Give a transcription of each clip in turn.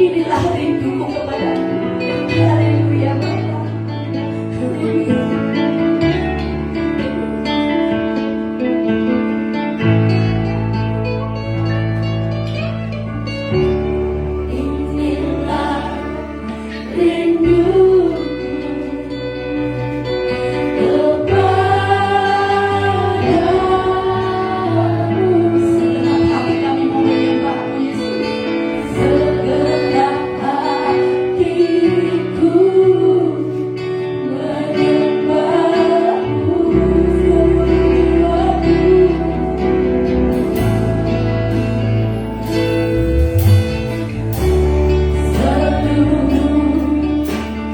Inilah rinduku kepadamu. Haleluya Bapa. Haleluya. Inilah rinduku kepadamu. Segenap hati kami mau menyembahmu Yesus. Segenap hatiku menyembahmu. Seluruh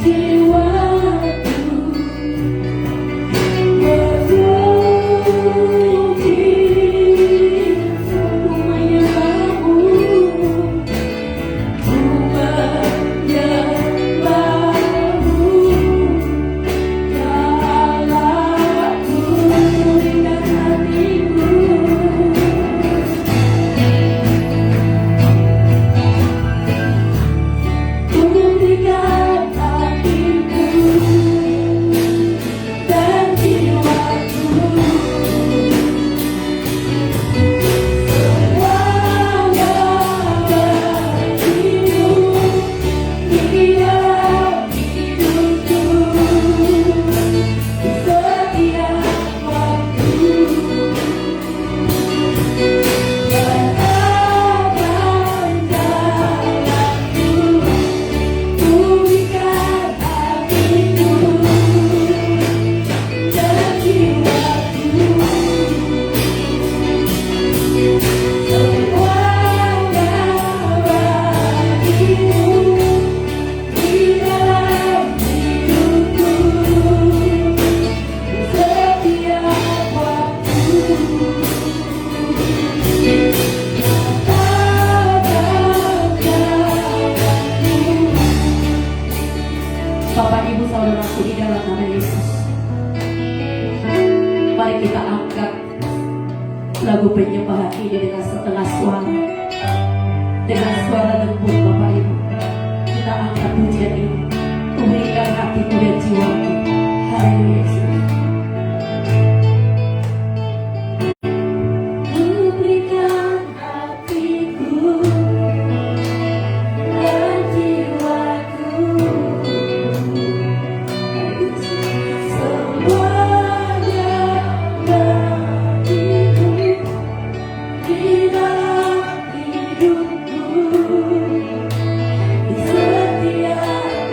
jiwaku memujimu, menyembahmu, menyembahmu, ya Allahku dengan hatiku. Ku berikan hatiku dan jiwaku, semuanya bagimu di dalam hidupku, di setiap waktu. Dan akan jalanku, ku berikan hatiku dan jiwaku, semuanya bagimu di dalam hidupku, di setiap waktu. Bapak, Ibu, saudaraku di dalam nama Yesus, mari kita angkat lagu penyembahan ini dengan setengah suara, dengan suara lembut. Bapak Ibu, kita angkat pujian ini, ku berikan hatiku dan jiwaku. Haleluya Yesus. Ku berikan hatiku dan jiwaku, semuanya bagimu di dalam hidupku, di setiap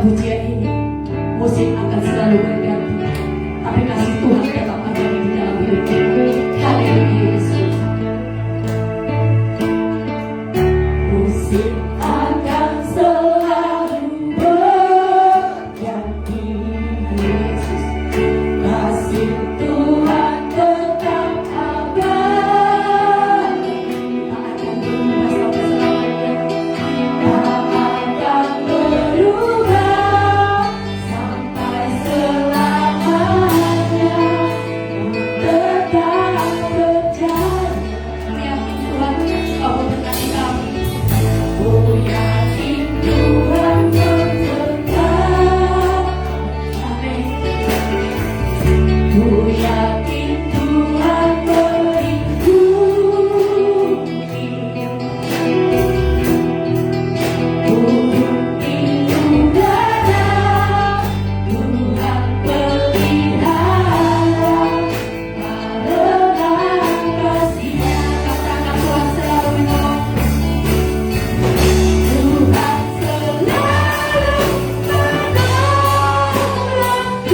pujian ini. Musim akan selalu berganti, tapi kasih Tuhan tetap abadi di dalam hidup kita. Haleluya Yesus. Musim akan selalu berganti Yesus. Kasih Tuhan tetap abadi. Tak akan berubah sampai selamanya. Tak akan berubah sampai selamanya. Tetap terjadi. Yakin Tuhan, Kau memberkati kami. Oh yakin Tuhan berkenan. Amin. Oh yakin Tuhan melindungi. Burung di udara Tuhan pelihara. Karena kasih-Nya, katakan Tuhan selalu menolong. Tuhan selalu menolongku, amin.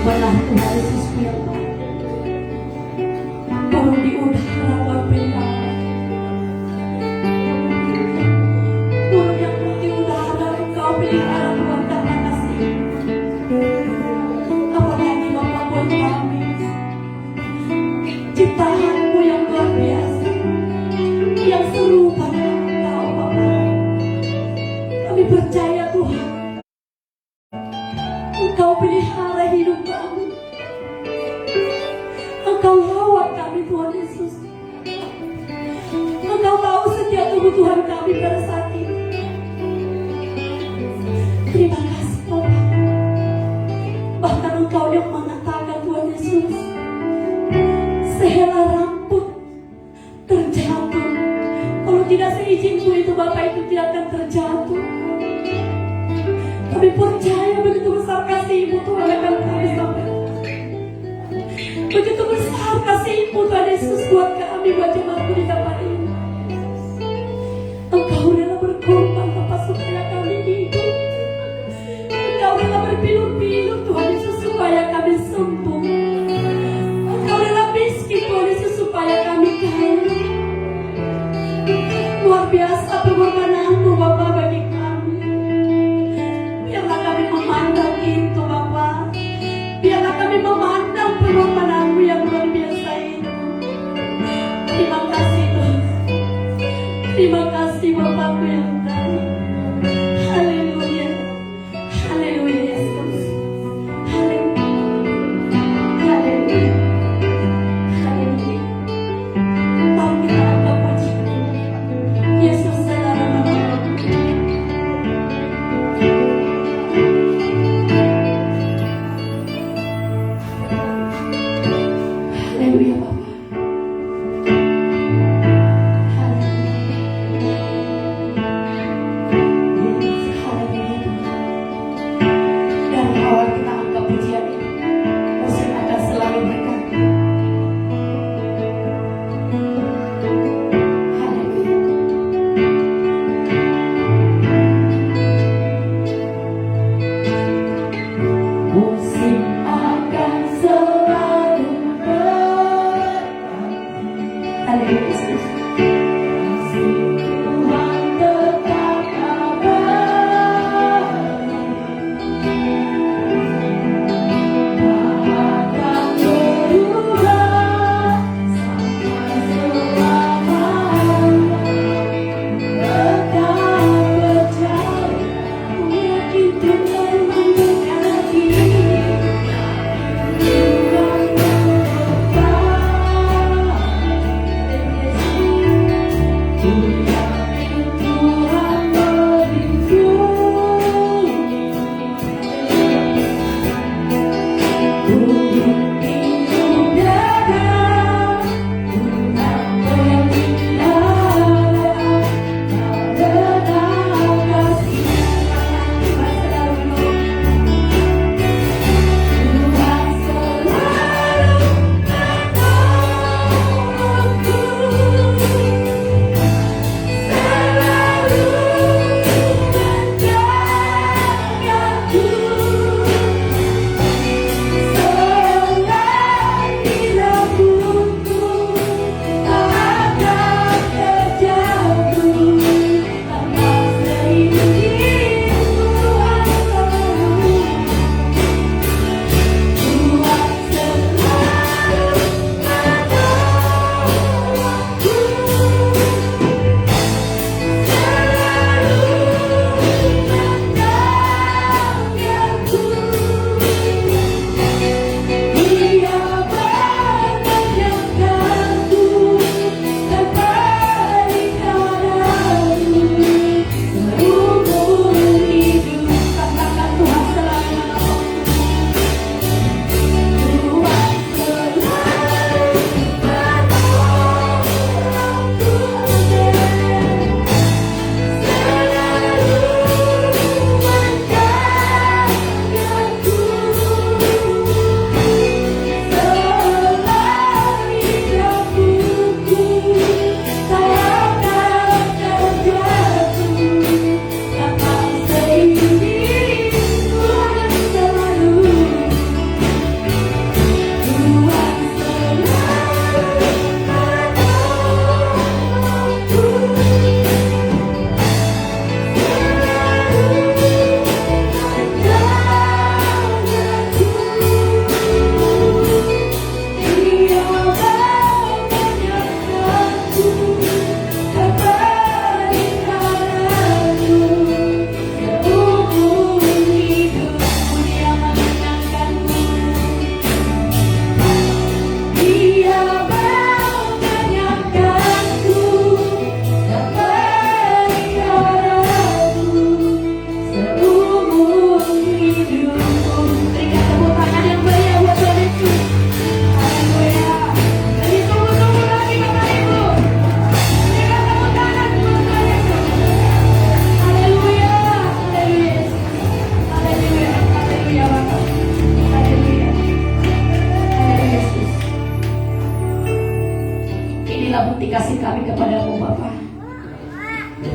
Benar Tuhan Yesus firman, burung di udara Kau pelihara. Burung yang di udara Kau pelihara Tuhan karena kasih. Apalagi Bapa buat kami, ciptaanmu yang luar biasa, yang serupa dengan Engkau Bapa. Kami percaya Tuhan, Engkau pelihara hidup kami. Engkau rawat kami Tuhan Yesus. Engkau tahu setiap kebutuhan kami pada saat ini. Terima kasih Bapa. Bahkan Engkau yang mengatakan Tuhan Yesus, sehelai rambut terjatuh, kalau tidak seizinku itu Bapak itu tidak akan terjatuh. Kami percaya begitu besar kasih-Mu Tuhan akan kami sampai. Begitu besar kasih-Mu Tuhan Yesus buat kami, buat jemaat-Mu di tempat ini. Engkau rela berkorban Bapa supaya kami hidup. Engkau rela berpilu-pilu Tuhan Yesus supaya kami sembuh. Engkau rela miskin Tuhan Yesus supaya kami kaya. Luar biasa pengorbanan-Mu Bapa bagi kami. Biarlah kami memandang itu Bapa. Biarlah kami memandang pengorbanan-Mu yang luar biasa itu. Terima kasih Tuhan. Terima kasih Bapakku yang baik. Haleluya. Haleluya Yesus. Haleluya. Haleluya. Haleluya. Mari kita angkat pujian. Yesus selalu menolong. Haleluya Bapa. Tuhan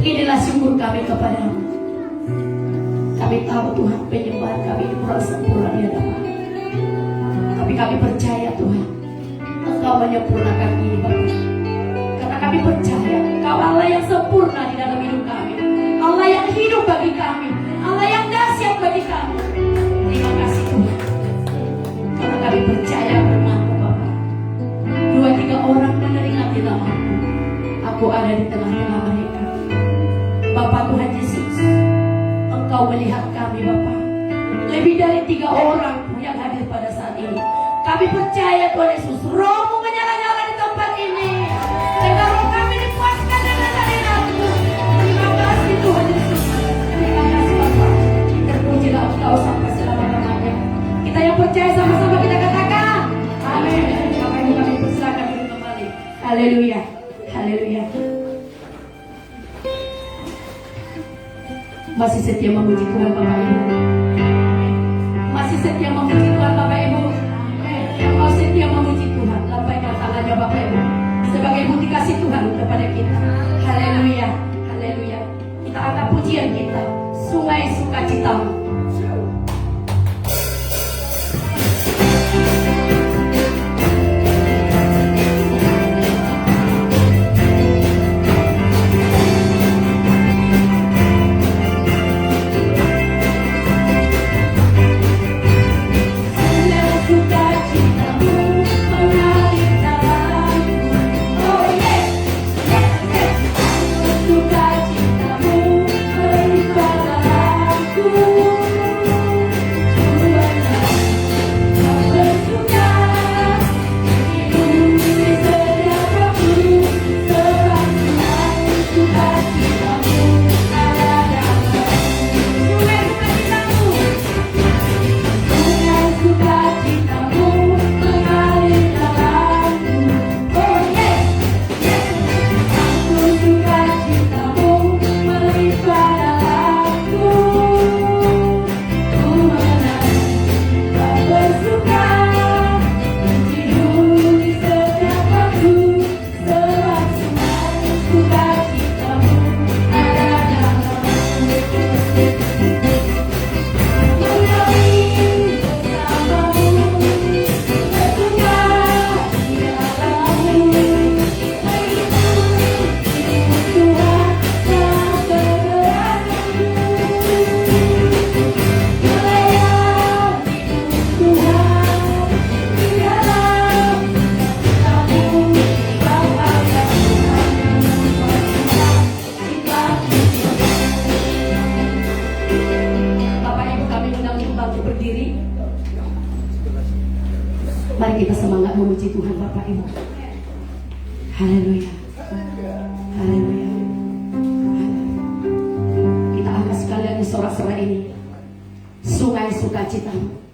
Inilah syukur kami kepadamu. Kami tahu Tuhan penyembahan kami ini kurang sempurna di hadapan. Tapi kami percaya Tuhan, Engkau menyempurnakan ini Bapa. Karena kami percaya Engkau Allah yang sempurna di dalam hidup kami, Allah yang hidup bagi kami, Allah yang dahsyat bagi kami. Terima kasih Tuhan, karena kami percaya firman-Mu Bapa. 2-3 orang meneringati nama-Mu, aku ada di tengah-tengah mereka. Bapak Tuhan Yesus, Engkau melihat kami Bapa. Lebih dari 3 orang yang hadir pada saat ini. Kami percaya Tuhan Yesus, Roh-Mu menyala-nyala di tempat ini, sehingga roh kami dipuaskan dengan hadirat-Mu. Terima kasih Tuhan Yesus. Terima kasih Bapak. Terpujilah Engkau sampai selama-lamanya. Kita yang percaya sama-sama kita katakan amin. Bapak Ibu kami persilakan duduk kembali. Haleluya. Haleluya. Masih setia memuji Tuhan Bapak Ibu. Masih setia memuji Tuhan Bapak Ibu. Yang mau setia memuji Tuhan, lambaikan tangannya Bapak Ibu sebagai bukti kasih Tuhan kepada kita. Haleluya. Haleluya. Kita angkat pujian kita, Sungai Sukacitamu. Sukacitamu melimpah dalamku. Mari kita semangat memuji Tuhan Bapak Ibu. Haleluya. Haleluya. Kita angkat sekali lagi sorak-sorak ini. Sungai sukacitamu.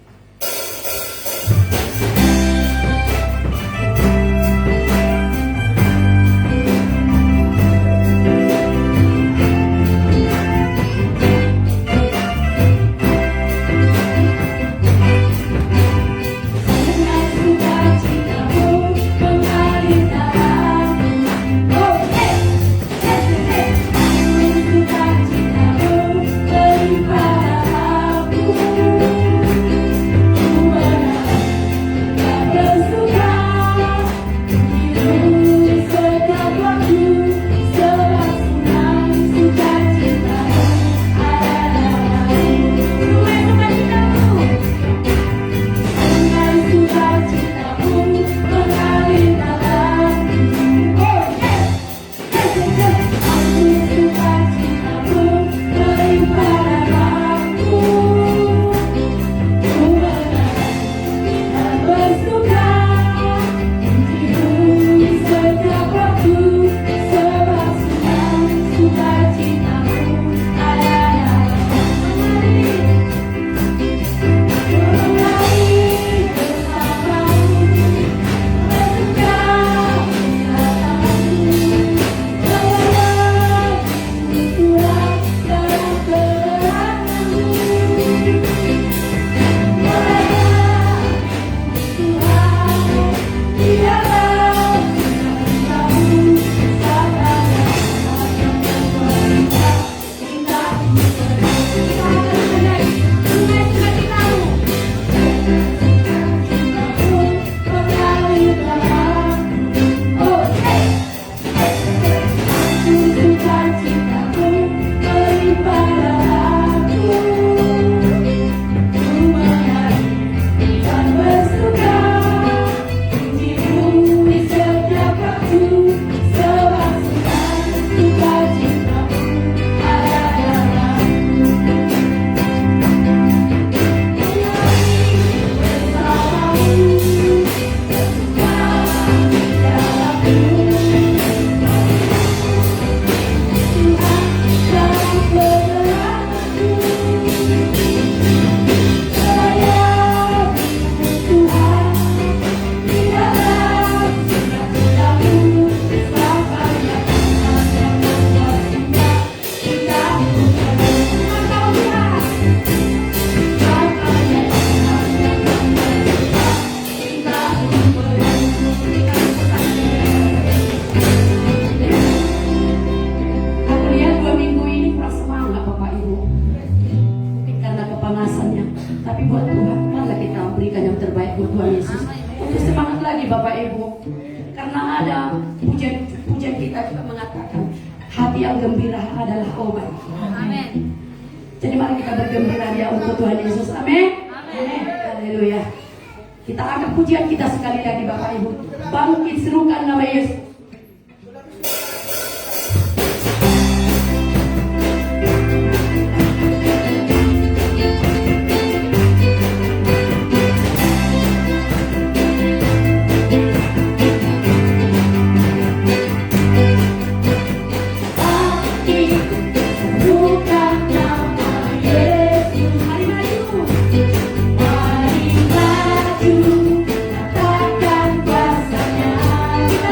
Mari maju, katakan kuasanya. Kita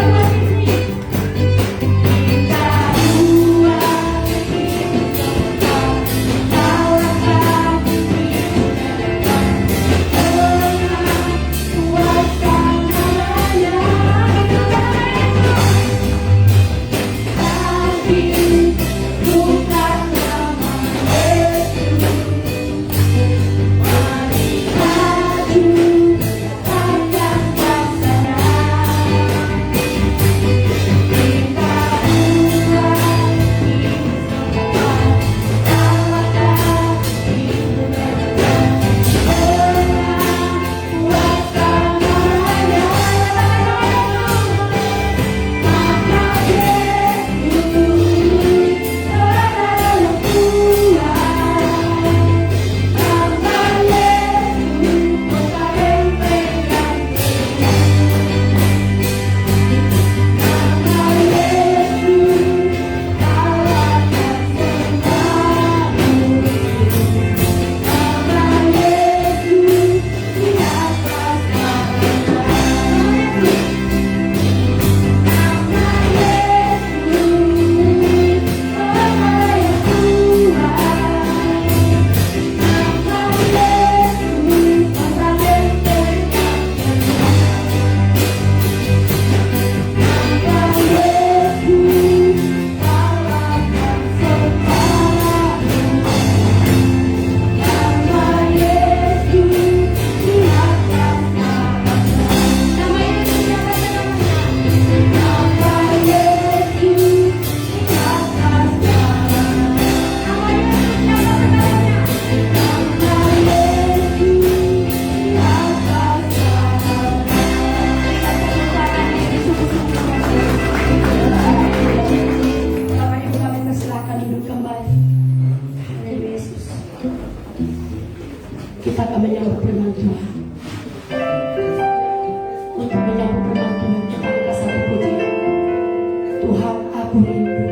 aku rindu.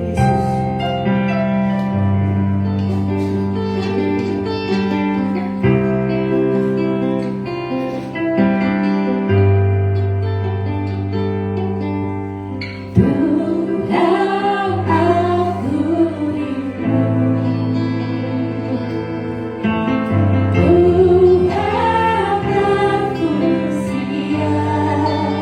Yesus. Tuhan aku rindu. Tuhan aku siap.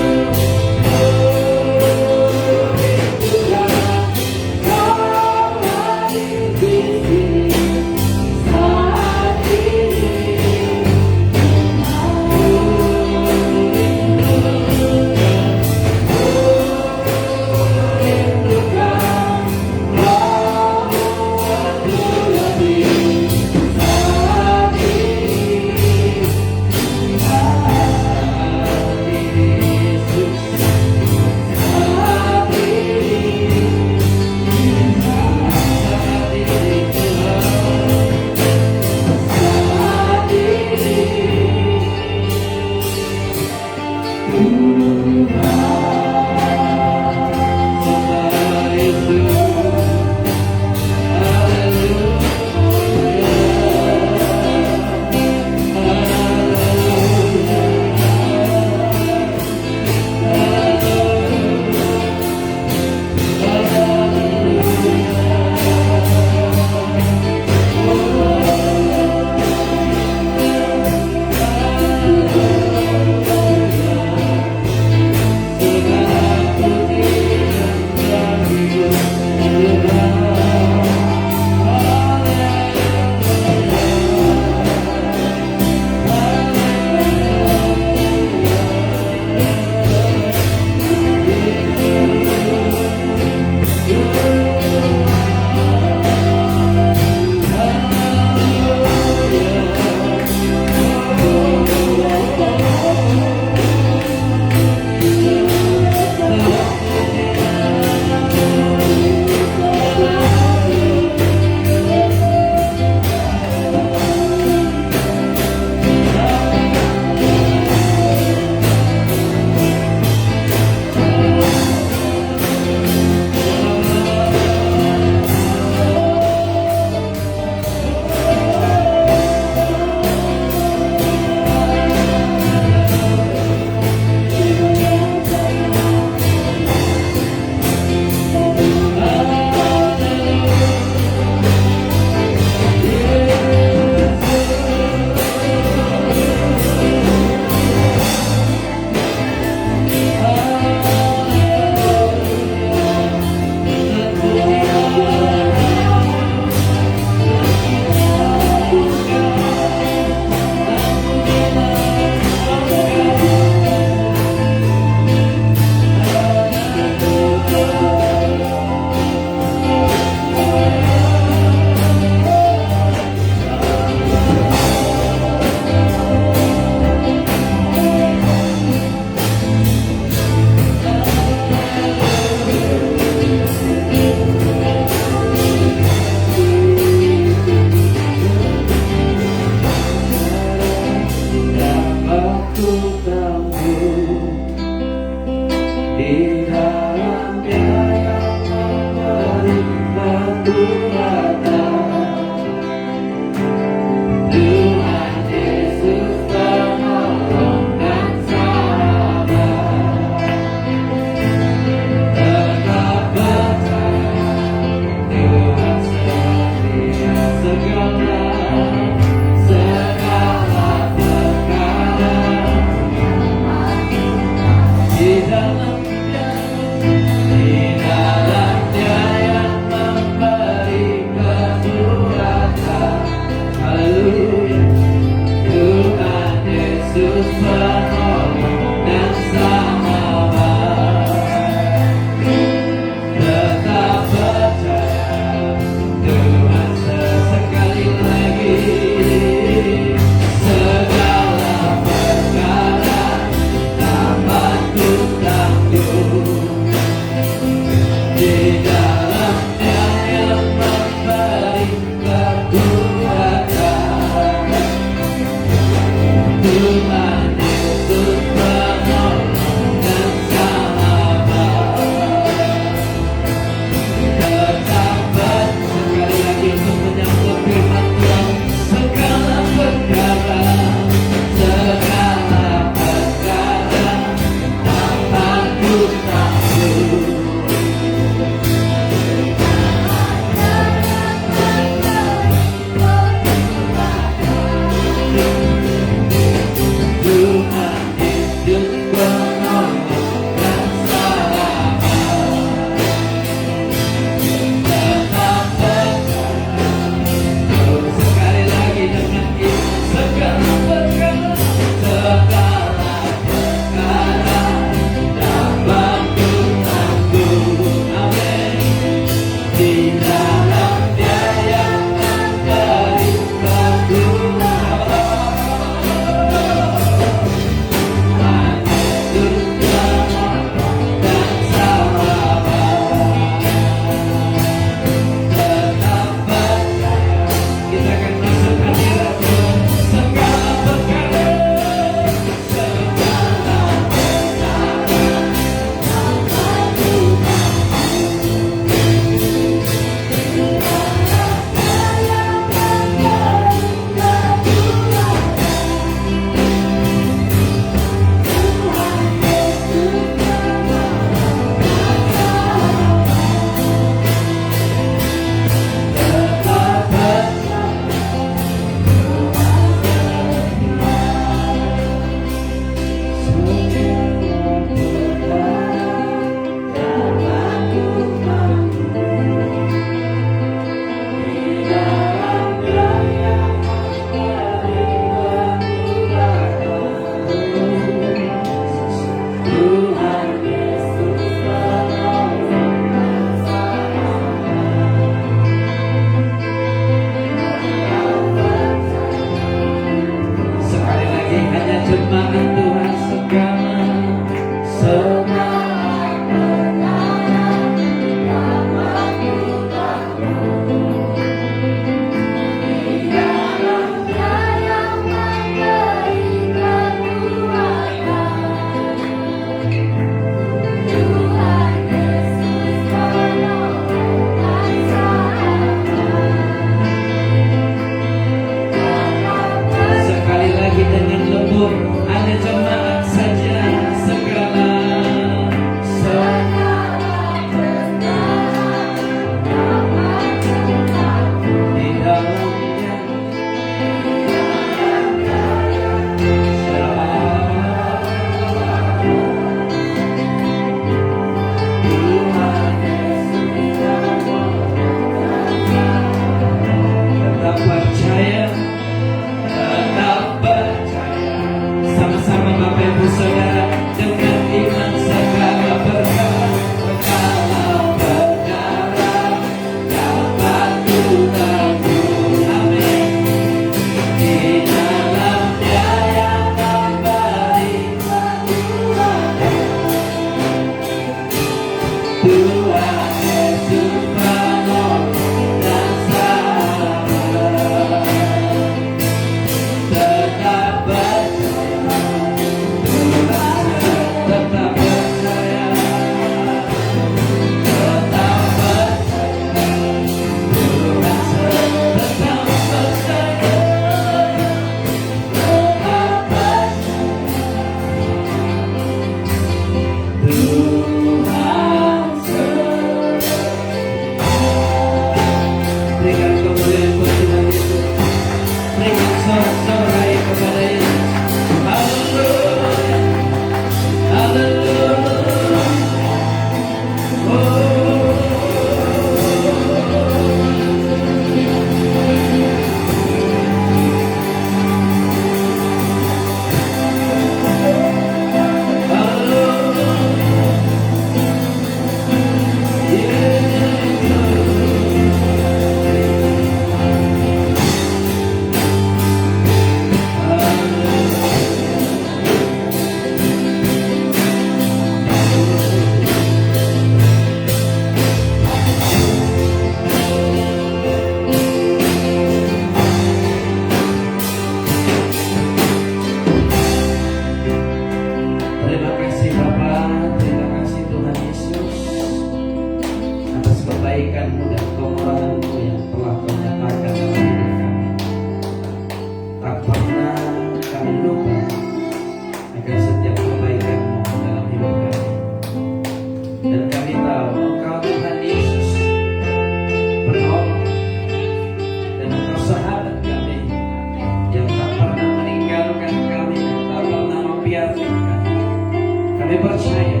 percaya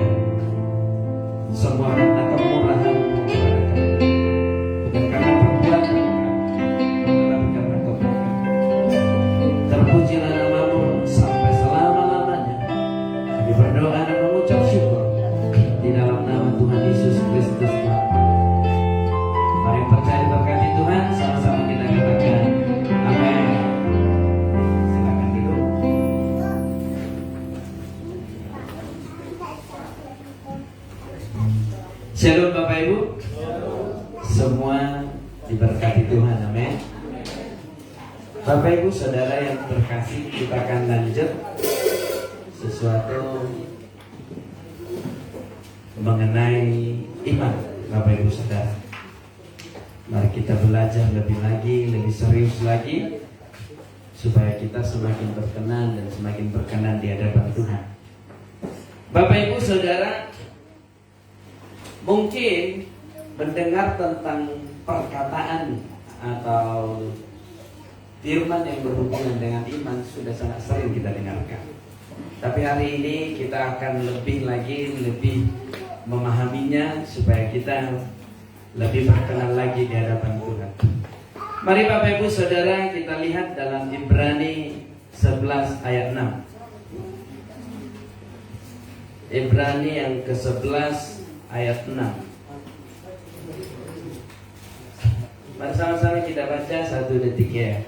semua karena kemurahan-Mu kepada kami, bukan karena perbuatan kami, tetapi karena kemurahan. Terpujilah nama-Mu sampai selama-lamanya. Kami berdoa dan mengucap syukur di dalam nama Tuhan Yesus Kristus. Mari percaya berkati Tuhan, sama-sama kita katakan amin. Silakan duduk. Shalom Bapak Ibu. Semua diberkati Tuhan, amin. Bapak Ibu Saudara yang terkasih, kita akan lanjut sesuatu mengenai iman, Bapak Ibu Saudara. Mari kita belajar lebih lagi, lebih serius lagi, supaya kita semakin berkenan dan semakin berkenan di hadapan Tuhan. Bapak Ibu Saudara, mungkin mendengar tentang perkataan atau firman yang berhubungan dengan iman sudah sangat sering kita dengarkan. Tapi hari ini kita akan lebih memahaminya supaya kita lebih berkenan lagi di hadapan Tuhan. Mari Bapak Ibu Saudara, kita lihat dalam Ibrani 11 ayat 6. Ibrani yang ke-11 ayat 6. Mari sama-sama kita baca 1 detik ya.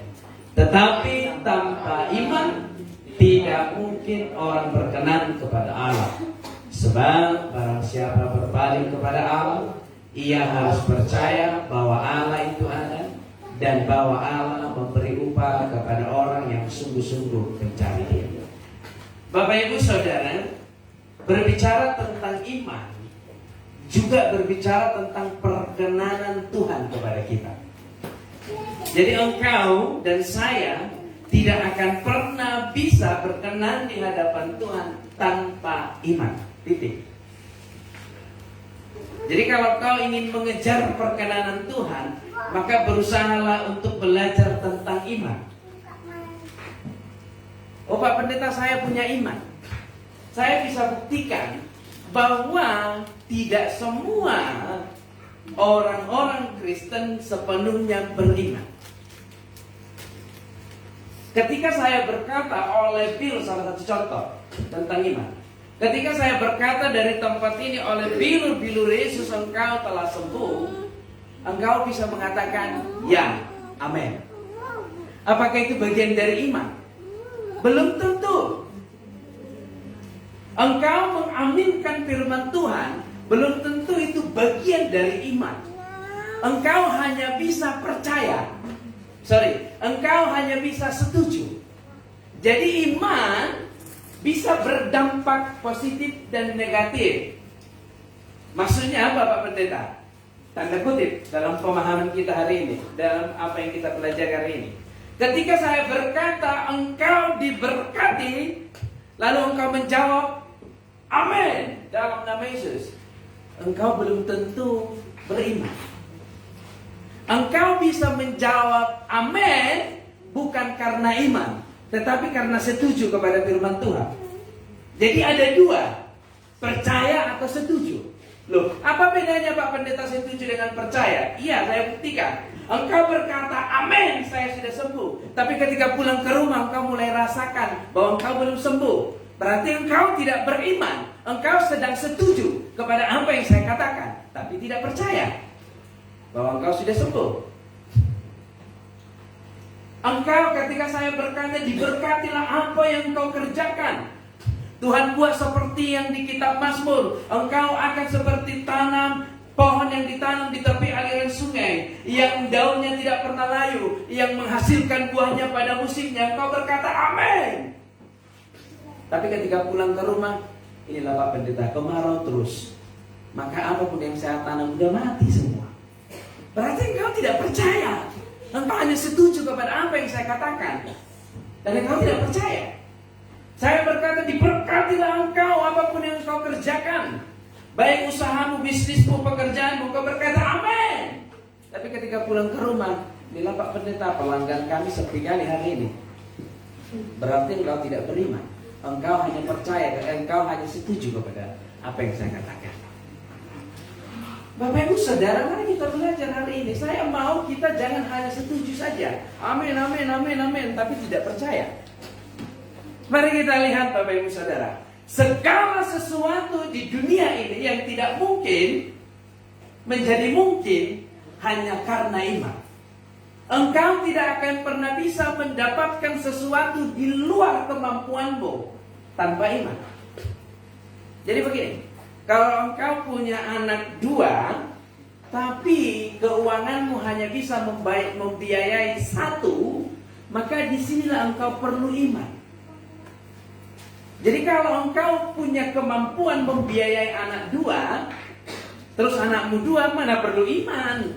Tetapi tanpa iman tidak mungkin orang berkenan kepada Allah. Sebab barang siapa berpaling kepada Allah, ia harus percaya bahwa Allah itu ada dan bahwa Allah memberi upah kepada orang yang sungguh-sungguh mencari Dia. Bapak Ibu Saudara, berbicara tentang iman juga berbicara tentang perkenanan Tuhan kepada kita. Jadi engkau dan saya tidak akan pernah bisa berkenan di hadapan Tuhan tanpa iman. Titik. Jadi kalau kau ingin mengejar perkenanan Tuhan, maka berusahalah untuk belajar tentang iman. Oh Pak Pendeta, saya punya iman. Saya bisa buktikan bahwa tidak semua orang-orang Kristen sepenuhnya beriman. Ketika saya berkata oleh Bill, salah satu contoh tentang iman. Ketika saya berkata dari tempat ini oleh Bill Yesus engkau telah sembuh, engkau bisa mengatakan ya, amin. Apakah itu bagian dari iman? Belum tentu. Engkau mengaminkan firman Tuhan, belum tentu itu bagian dari iman. Engkau hanya bisa percaya. Engkau hanya bisa setuju. Jadi iman bisa berdampak positif dan negatif. Maksudnya apa Pak Pendeta? Tanda kutip dalam pemahaman kita hari ini, dalam apa yang kita pelajari hari ini. Ketika saya berkata engkau diberkati, lalu engkau menjawab amin dalam nama Yesus, engkau belum tentu beriman. Engkau bisa menjawab amin bukan karena iman, tetapi karena setuju kepada firman Tuhan. Jadi ada dua, percaya atau setuju. Loh, apa bedanya Pak Pendeta setuju dengan percaya? Iya, saya buktikan. Engkau berkata amin, saya sudah sembuh. Tapi ketika pulang ke rumah engkau mulai rasakan bahwa engkau belum sembuh. Berarti engkau tidak beriman. Engkau sedang setuju kepada apa yang saya katakan, tapi tidak percaya bahwa engkau sudah sembuh. Engkau ketika saya berkata diberkatilah apa yang engkau kerjakan, Tuhan buat seperti yang di kitab Mazmur. Engkau akan seperti tanam pohon yang ditanam di tepi aliran sungai, yang daunnya tidak pernah layu, yang menghasilkan buahnya pada musimnya. Engkau berkata amin. Tapi ketika pulang ke rumah, inilah Pak Pendeta, kemarau terus. Maka apapun yang saya tanam sudah mati semua. Berarti engkau tidak percaya. Engkau hanya setuju kepada apa yang saya katakan, dan engkau tidak percaya. Saya berkata diberkatilah engkau apapun yang engkau kerjakan, baik usahamu, bisnismu, pekerjaanmu. Engkau berkata amin. Tapi ketika pulang ke rumah, inilah Pak Pendeta, pelanggan kami sepi kali hari ini. Berarti engkau tidak beriman. engkau hanya percaya dan engkau hanya setuju kepada apa yang saya katakan. Bapak Ibu Saudara, mari kita belajar hari ini. Saya mau kita jangan hanya setuju saja. Amin, amin, amin, amin, tapi tidak percaya. Mari kita lihat Bapak Ibu Saudara. Segala sesuatu di dunia ini yang tidak mungkin menjadi mungkin hanya karena iman. Engkau tidak akan pernah bisa mendapatkan sesuatu di luar kemampuanmu tanpa iman. Jadi begini, kalau engkau punya anak 2, tapi keuanganmu hanya bisa membiayai 1, maka disinilah engkau perlu iman. Jadi kalau engkau punya kemampuan membiayai anak 2, terus anakmu 2, mana perlu iman?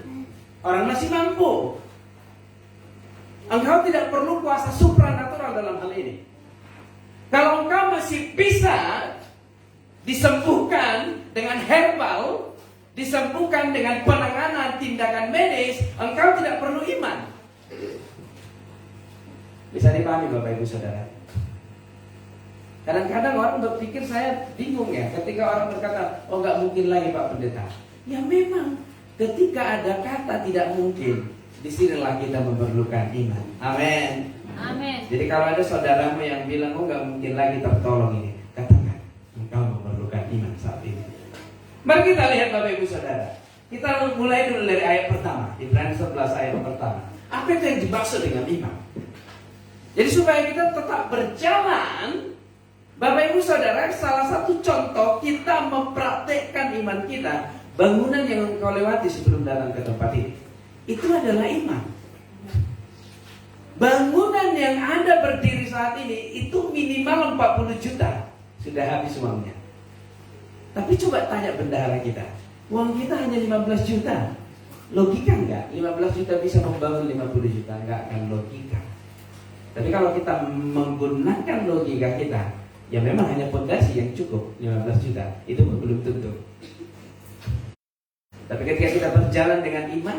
Orang masih mampu. Engkau tidak perlu kuasa supranatural dalam hal ini. Kalau engkau masih bisa disembuhkan dengan herbal, disembuhkan dengan penanganan tindakan medis, engkau tidak perlu iman. Bisa dipahami Bapak Ibu Saudara? Kadang-kadang orang berpikir, saya bingung ya, ketika orang berkata, oh nggak mungkin lagi Pak Pendeta. Ya memang, ketika ada kata tidak mungkin, disinilah kita memerlukan iman. Amin. Amin. Jadi kalau ada saudaramu yang bilang, oh nggak mungkin lagi tertolong ini, katakan, engkau memerlukan iman saat ini. Mari kita lihat Bapak Ibu Saudara. Kita mulai dulu dari ayat pertama, Ibrani 11 ayat pertama. Apa itu yang dimaksud dengan iman? Jadi supaya kita tetap berjalan, Bapak Ibu Saudara, salah satu contoh kita mempraktekkan iman kita, bangunan yang engkau lewati sebelum datang ke tempat ini, itu adalah iman. Bangunan yang Anda berdiri saat ini itu minimal 40 juta. Sudah habis uangnya. Tapi coba tanya bendahara kita, uang kita hanya 15 juta. Logika enggak? 15 juta bisa membangun 50 juta? Enggak akan logika. Tapi kalau kita menggunakan logika kita, ya memang hanya fondasi yang cukup 15 juta. Itu belum tentu. Tapi ketika kita berjalan dengan iman,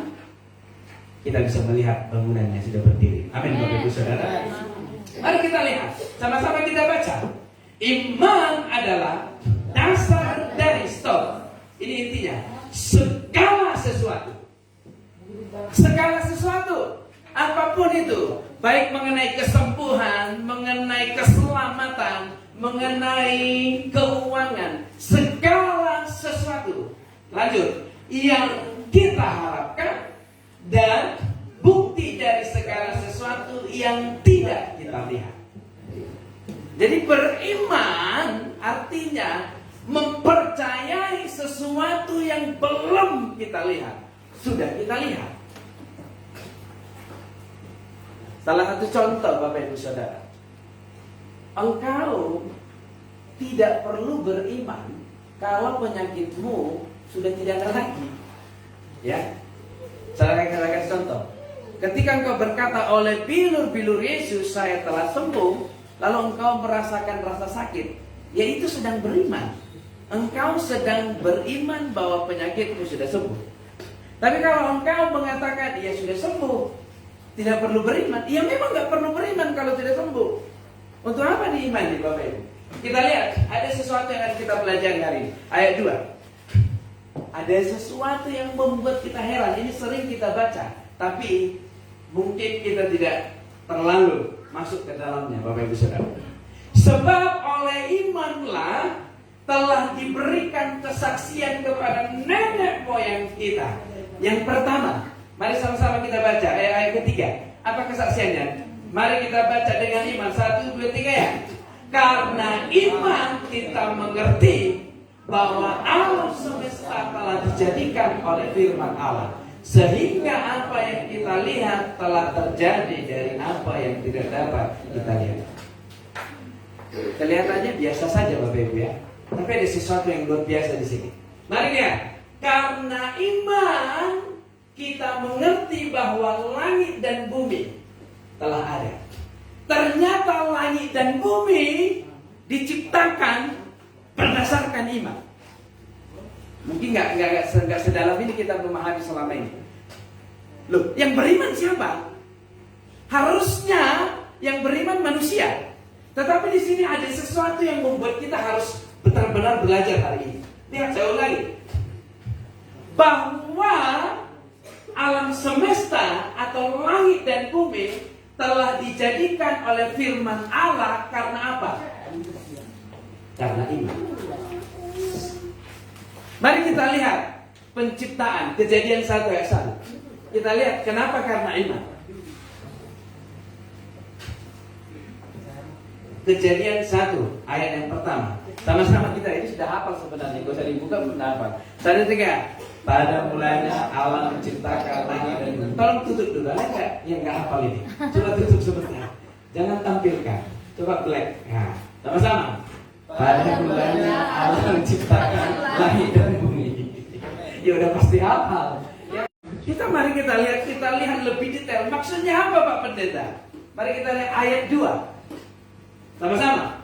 kita bisa melihat bangunan yang sudah berdiri. Amin Bapak Ibu Saudara. Mari kita lihat, sama-sama kita baca. Iman adalah dasar dari stop. Ini intinya, segala sesuatu. Segala sesuatu, apapun itu, baik mengenai kesembuhan, mengenai keselamatan, mengenai keuangan, segala sesuatu. Lanjut, yang kita harapkan dan bukti dari segala sesuatu yang tidak kita lihat. Jadi beriman artinya mempercayai sesuatu yang belum kita lihat, sudah kita lihat. Salah satu contoh Bapak Ibu Saudara, engkau tidak perlu beriman kalau penyakitmu sudah tidak ada lagi. Ya, saya akan contoh. Ketika engkau berkata, oleh bilur-bilur Yesus saya telah sembuh, lalu engkau merasakan rasa sakit, ya itu sedang beriman. Engkau sedang beriman bahwa penyakitmu sudah sembuh. Tapi kalau engkau mengatakan, ya sudah sembuh, tidak perlu beriman, ya memang nggak perlu beriman kalau tidak sembuh. Untuk apa diimani Bapak Ibu? Kita lihat, ada sesuatu yang harus kita pelajari hari ini. Ayat 2. Ada sesuatu yang membuat kita heran. Ini sering kita baca, tapi mungkin kita tidak terlalu masuk ke dalamnya Bapak Ibu Saudara. Sebab oleh imanlah telah diberikan kesaksian kepada nenek moyang kita. Yang pertama, mari sama-sama kita baca ayat ketiga. Apa kesaksiannya? Mari kita baca dengan iman. 1, 2, 3 ya. Karena iman kita mengerti bahwa alam semesta telah dijadikan oleh firman Allah, sehingga apa yang kita lihat telah terjadi dari apa yang tidak dapat kita lihat. Kelihatannya biasa saja Bapak Ibu ya, tapi ada sesuatu yang luar biasa di sini. Mari lihat. Karena iman kita mengerti bahwa langit dan bumi telah ada. Ternyata langit dan bumi diciptakan berdasarkan iman. Mungkin nggak sedalam ini kita memahami selama ini. Loh, yang beriman siapa? Harusnya yang beriman manusia. Tetapi di sini ada sesuatu yang membuat kita harus benar-benar belajar hari ini. Lihat, saya ulangi. Bahwa alam semesta atau langit dan bumi telah dijadikan oleh firman Allah karena apa? Karena iman. Mari kita lihat penciptaan, Kejadian 1 ayat 1. Kita lihat kenapa karena iman. Kejadian 1 ayat yang pertama. Sama-sama kita ini sudah hafal sebenarnya. Gak usah dibuka pun hafal. 1, 3. Pada mulanya Allah menciptakan langit dan bumi. Tolong tutup dulu. Ada nggak yang nggak hafal ini? Coba tutup sebentar. Jangan tampilkan. Coba black. Nah, sama-sama. Pada mulanya Allah menciptakan langit dan bumi. Ya udah pasti hafal. Ya. Mari kita lihat lebih detail. Maksudnya apa Pak Pendeta? Mari kita lihat ayat 2. Sama-sama.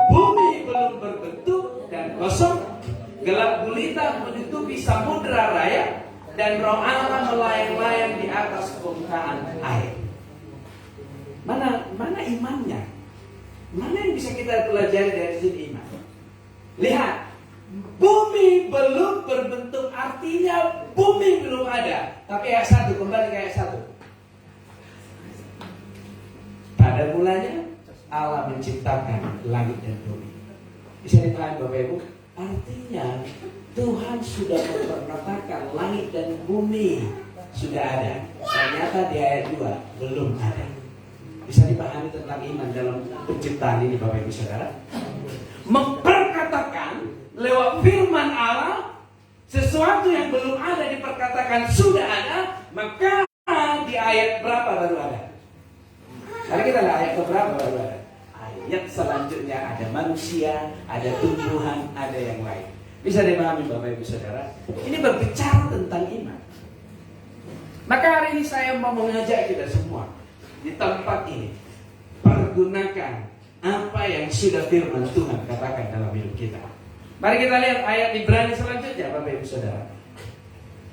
Bumi belum berbentuk dan kosong, gelap gulita menutupi samudera raya, dan roh Allah melayang-layang di atas permukaan air. Mana imannya? Mana yang bisa kita pelajari dari sini iman? Lihat, bumi belum berbentuk, artinya bumi belum ada. Tapi ayat 1, kembali ke ayat 1. Pada mulanya Allah menciptakan langit dan bumi. Bisa dipahami Bapak Ibu? Artinya Tuhan sudah memperkatakan langit dan bumi sudah ada. Ternyata di ayat 2 belum ada. Bisa dipahami tentang iman dalam penciptaan ini Bapak Ibu Saudara? Memperkatakan lewat firman Allah sesuatu yang belum ada diperkatakan sudah ada, maka di ayat berapa baru ada? Mari kita lihat ayat berapa baru ada. Ayat selanjutnya ada manusia, ada tumbuhan, ada yang lain. Bisa dipahami Bapak Ibu Saudara? Ini berbicara tentang iman. Maka hari ini saya mau mengajak kita semua di tempat ini, pergunakan apa yang sudah firman Tuhan katakan dalam hidup kita. Mari kita lihat ayat Ibrani selanjutnya Bapak Ibu Saudara.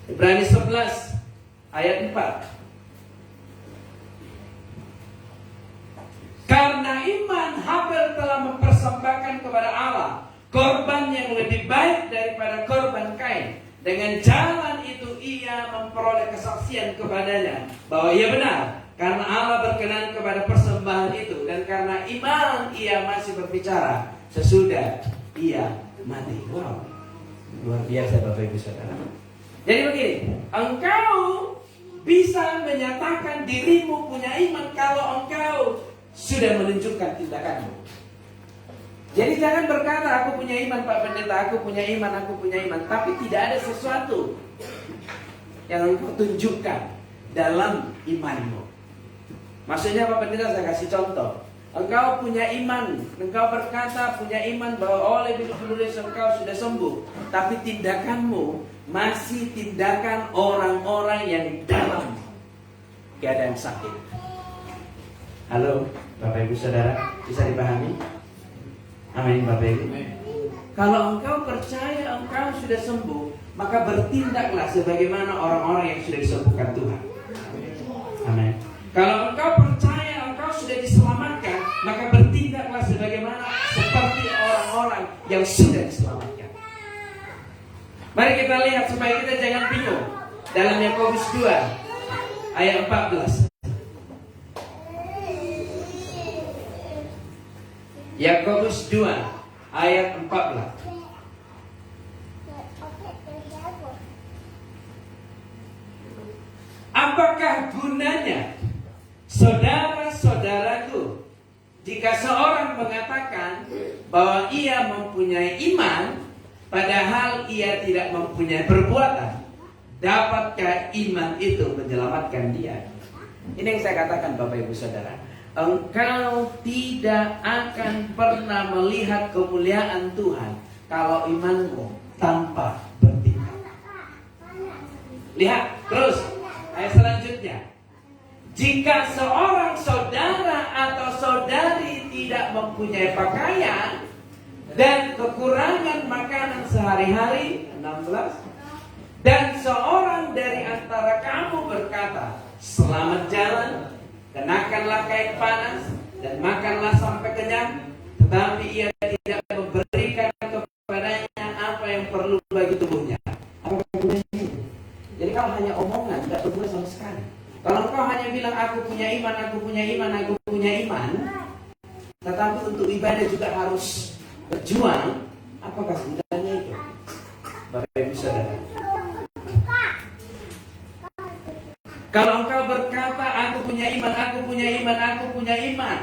Ibrani 11 ayat 4. Karena iman Habel telah mempersembahkan kepada Allah korban yang lebih baik daripada korban Kain. Dengan jalan itu ia memperoleh kesaksian kepadanya bahwa ia benar, karena Allah berkenan kepada persembahan itu, dan karena iman ia masih berbicara sesudah ia mati. Wow, luar biasa Bapak Ibu Saudara. Jadi begini, engkau bisa menyatakan dirimu punya iman kalau engkau sudah menunjukkan tindakanmu. Jadi jangan berkata aku punya iman Pak Pendeta, aku punya iman, tapi tidak ada sesuatu yang engkau tunjukkan dalam imanmu. Maksudnya Pak Pendeta, saya kasih contoh. Engkau punya iman, engkau berkata punya iman bahwa oleh penulis engkau sudah sembuh, tapi tindakanmu masih tindakan orang-orang yang dalam keadaan sakit. Halo Bapak Ibu Saudara, bisa dipahami? Amin Bapak Ibu. Kalau engkau percaya engkau sudah sembuh, maka bertindaklah sebagaimana orang-orang yang sudah disembuhkan Tuhan. Amin. Kalau engkau percaya engkau sudah diselamatkan, maka bertindaklah sebagaimana seperti orang-orang yang sudah diselamatkan. Mari kita lihat supaya kita jangan bingung. Dalam Yakobus 2 ayat 14. Yakobus 2 ayat 14. Apakah gunanya saudara-saudaraku jika seorang mengatakan bahwa ia mempunyai iman padahal ia tidak mempunyai perbuatan? Dapatkah iman itu menyelamatkan dia? Ini yang saya katakan Bapak Ibu Saudara. Engkau tidak akan pernah melihat kemuliaan Tuhan kalau imanmu tanpa bertindak. Lihat terus ayat selanjutnya. Jika seorang saudara atau saudari tidak mempunyai pakaian dan kekurangan makanan sehari-hari, 16, dan seorang dari antara kamu berkata, selamat jalan, kenakanlah kain panas dan makanlah sampai kenyang, tetapi ia tidak memberikan kepadanya apa yang perlu bagi tubuhnya. Apa gunanya itu? Jadi kalau hanya omongan, tidak berguna sama sekali. Kalau engkau hanya bilang aku punya iman, aku punya iman, aku punya iman, tetapi untuk ibadah juga harus berjuang, apakah gunanya itu? Bapak Ibu Saudara, kalau engkau berkata aku punya iman, aku punya iman, aku punya iman,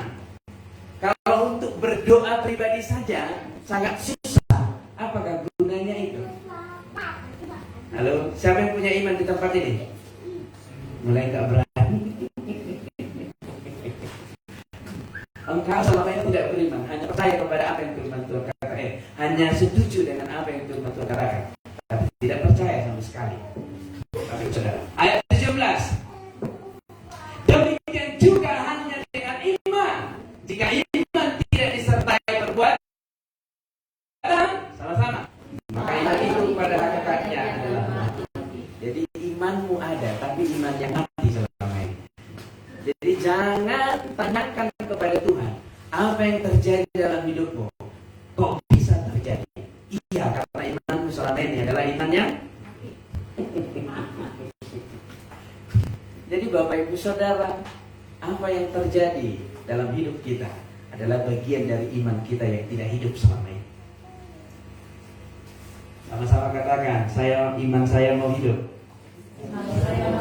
kalau untuk berdoa pribadi saja sangat susah, apakah gunanya itu? Halo, siapa yang punya iman di tempat ini? Mulai gak berani. Engkau selama ini tidak beriman, hanya percaya kepada apa yang firman Tuhan katakan, hanya setuju dengan apa yang firman Tuhan katakan, tapi tidak percaya sama sekali. Tapi saudara, ayat 17. Demikian juga hanya dengan iman. Jika iman tidak disertai perbuatan, sama-sama, maka iman itu pada hakikatnya adalah mati. Jadi imanmu ada, tapi iman yang mati selama ini. Jadi jangan tanyakan kepada Tuhan apa yang terjadi dalam hidupmu. Kok bisa terjadi? Iya, karena imanmu selama ini adalah iman yang Jadi Bapak Ibu Saudara, apa yang terjadi dalam hidup kita adalah bagian dari iman kita yang tidak hidup selama ini. Sama-sama katakan, iman saya mau hidup.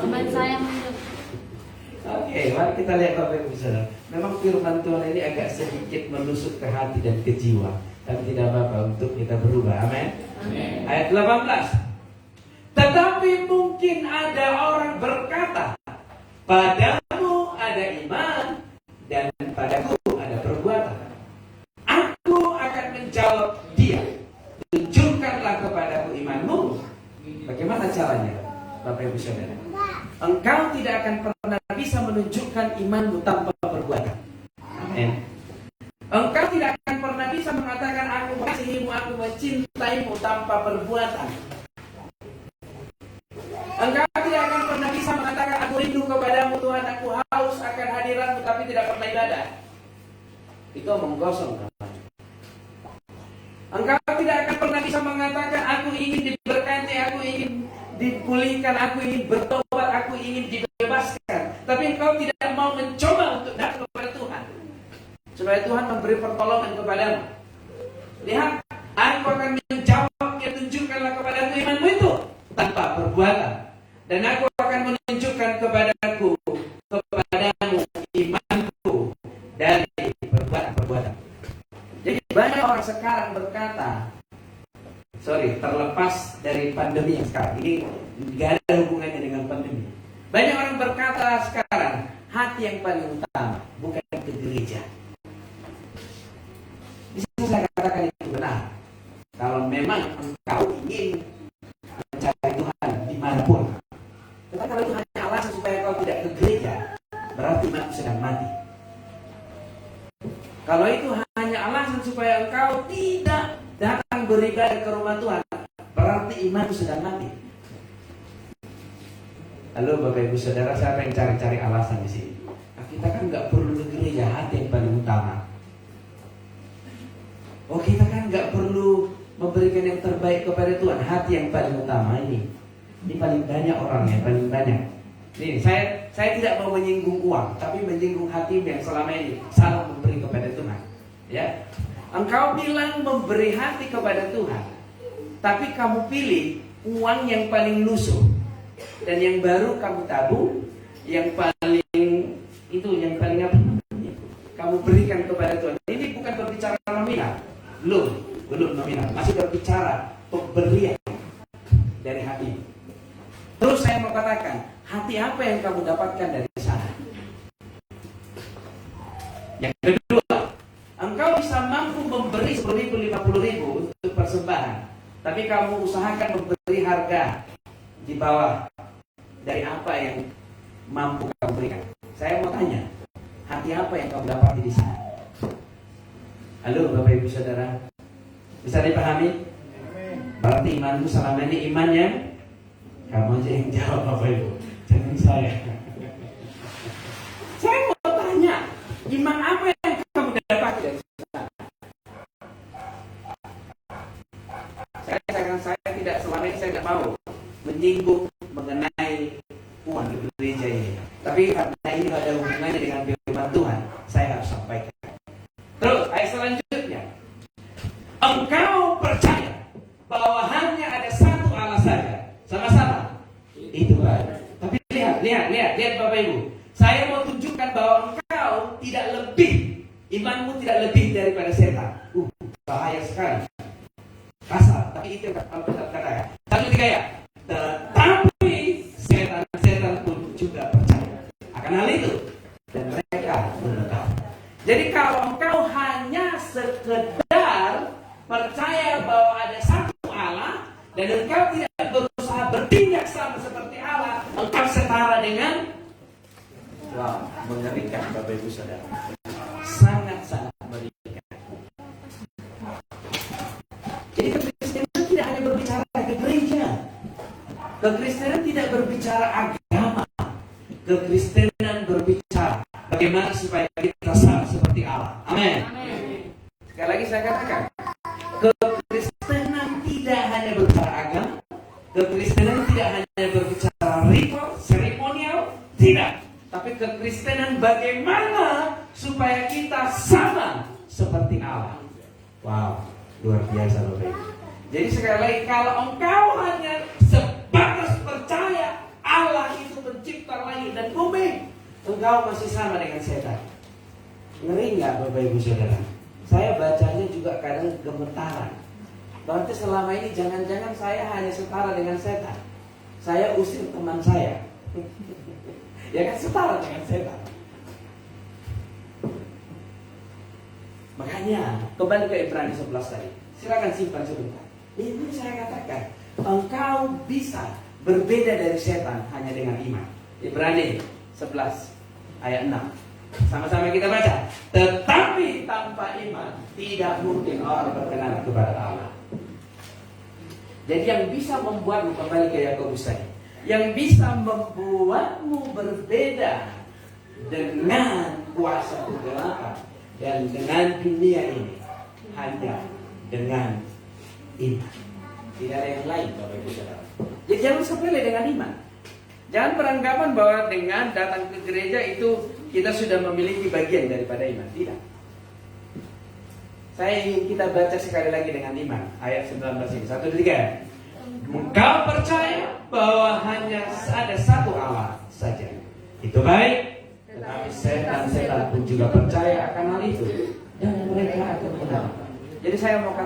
Iman saya mau hidup. Oke, mari kita lihat Bapak Ibu Saudara. Memang firman Tuhan ini agak sedikit menusuk ke hati dan ke jiwa, tapi tidak apa-apa untuk kita berubah. Amin. Ayat 18. Tetapi mungkin ada orang berkata, padamu ada iman dan padaku ada perbuatan. Aku akan menjawab dia, tunjukkanlah kepadaku imanmu. Bagaimana caranya, Bapak Ibu Saudara? Engkau tidak akan pernah bisa menunjukkan imanmu tanpa perbuatan. Amin. Engkau tidak akan pernah bisa mengatakan aku mengasihimu, aku mencintaimu tanpa perbuatan. Engkau tidak akan pernah bisa mengatakan aku rindu kepadamu Tuhan, aku haus akan hadiratmu, tapi tidak pernah ibadah. Itu omong kosong. Engkau tidak akan pernah bisa mengatakan aku ingin diberkati, aku ingin dipulihkan, aku ingin bertobat, aku ingin dibebaskan, tapi engkau tidak mau mencoba untuk datang kepada Tuhan supaya Tuhan memberi pertolongan kepadamu. Lihat, aku akan menjawabnya, tunjukkanlah kepadaku imanmu itu tanpa perbuatan, dan aku akan menunjukkan kepadamu imanku dari perbuatan-perbuatan. Jadi banyak orang sekarang berkata, terlepas dari pandemi yang sekarang ini, tidak ada hubungannya dengan pandemi. Banyak orang berkata sekarang, hati yang paling utama bukan ke gereja. Bisa saya katakan itu benar. Kalau memang engkau ingin mencari Tuhan dimanapun, tetapi kalau itu hanya alasan supaya kau tidak ke gereja, berarti imanmu sedang mati. Kalau itu hanya alasan supaya engkau tidak datang beribadah ke rumah Tuhan, berarti imanmu sedang mati. Halo Bapak Ibu Saudara, siapa yang cari-cari alasan di sini? Kita kan nggak perlu ke gereja, hati yang paling utama. Kita kan nggak perlu memberikan yang terbaik kepada Tuhan, hati yang paling utama ini. Ini paling banyak orangnya, paling banyak. Ini saya tidak mau menyinggung uang, tapi menyinggung hati yang selama ini salah memberi kepada Tuhan. Ya, engkau bilang memberi hati kepada Tuhan, tapi kamu pilih uang yang paling lusuh dan yang baru kamu tabung, yang paling apa? Kamu berikan kepada Tuhan. Ini bukan berbicara nominal, belum nominal, masih berbicara pemberian dari hati. Terus saya mau katakan, hati apa yang kamu dapatkan dari sana? Yang kedua, engkau bisa mampu memberi 10.000, 50.000 untuk persembahan, tapi kamu usahakan memberi harga di bawah dari apa yang mampu kamu berikan. Saya mau tanya, hati apa yang kamu dapat di sana? Halo Bapak Ibu Saudara, bisa dipahami? Berarti imanmu selama ini iman yang kamu aja yang jawab Bapak Ibu, jangan saya. Saya mau tanya, iman apa yang menyinggung mengenai uang di gereja ini. Tapi karena ini ada hubungannya dengan firman Tuhan, saya harus sampaikan. Terus ayat selanjutnya, engkau percaya bahwa hanya ada satu Allah saja. Sama-sama. Itu baik. Tapi lihat Bapak Ibu. Saya mau tunjukkan bahwa engkau tidak lebih, imanmu tidak lebih daripada setan. Bahaya sekali. Kasar, tapi itu kalau kita katakan. 1, 3 ya. Tetapi setan pun juga percaya akan hal itu, dan mereka menentang. Jadi kalau engkau hanya sekedar percaya bahwa ada satu Allah dan engkau tidak berusaha bertindak sama seperti Allah, engkau setara dengan mengerikan Bapak Ibu Saudara. Sangat-sangat mengerikan. Jadi kekristenan tidak hanya berbicara ke gereja. Kekristenan tidak berbicara agama. Kekristenan berbicara bagaimana supaya kita sama seperti Allah. Amin. Sekali lagi saya katakan, kekristenan tidak hanya berbicara agama. Kekristenan tidak hanya berbicara ritual, seremonial, tidak. Tapi kekristenan bagaimana supaya kita sama seperti Allah. Wow, luar biasa Bapak Ibu. Jadi sekali lagi, kalau engkau hanya sebatas percaya Allah itu pencipta langit dan bumi, engkau masih sama dengan setan. Ngeri nggak Bapak Ibu Saudara? Saya bacanya juga kadang gemetaran. Berarti selama ini jangan-jangan saya hanya setara dengan setan. Saya usir teman saya. Ya kan, setara dengan setan. Makanya kembali ke Ibrani 11 tadi. Silakan simpan sebentar. Ini saya katakan, engkau bisa berbeda dari setan hanya dengan iman. Ibrani 11 ayat 6. Sama-sama kita baca. Tetapi tanpa iman tidak mungkin orang berkenan kepada Allah. Jadi yang bisa membuatmu, kembali ke Yakobus tadi, yang bisa membuatmu berbeda dengan kuasa kegelapan dan dengan dunia ini hanya dengan iman. Tidak ada yang lain Bapak Ibu Saudara. Jadi jangan sepele dengan iman. Jangan beranggapan bahwa dengan datang ke gereja itu kita sudah memiliki bagian daripada iman. Tidak. Saya ingin kita baca sekali lagi dengan iman. Ayat 19 ini. 1, 2, 3. Engkau percaya bahwa hanya ada satu Allah saja. Itu baik. Tetapi setan-setan pun juga percaya akan hal itu, dan mereka akan menang. Jadi saya mau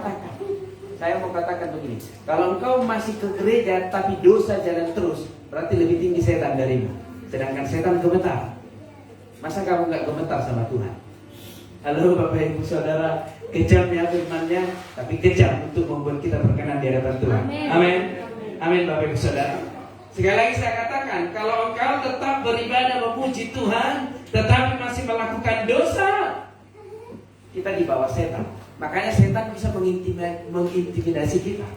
katakan begini. Kalau engkau masih ke gereja tapi dosa jalan terus, berarti lebih tinggi setan darimu. Sedangkan setan gemetar. Masa kamu nggak gemetar sama Tuhan? Halo Bapak Ibu Saudara, kejam ya firman-Nya, tapi kejam untuk membuat kita berkenan di hadapan Tuhan. Amin. Amin Bapak Ibu Saudara. Sekali lagi saya katakan, kalau engkau tetap beribadah memuji Tuhan, tetapi masih melakukan dosa, kita di bawah setan. Makanya setan bisa mengintimidasi kita,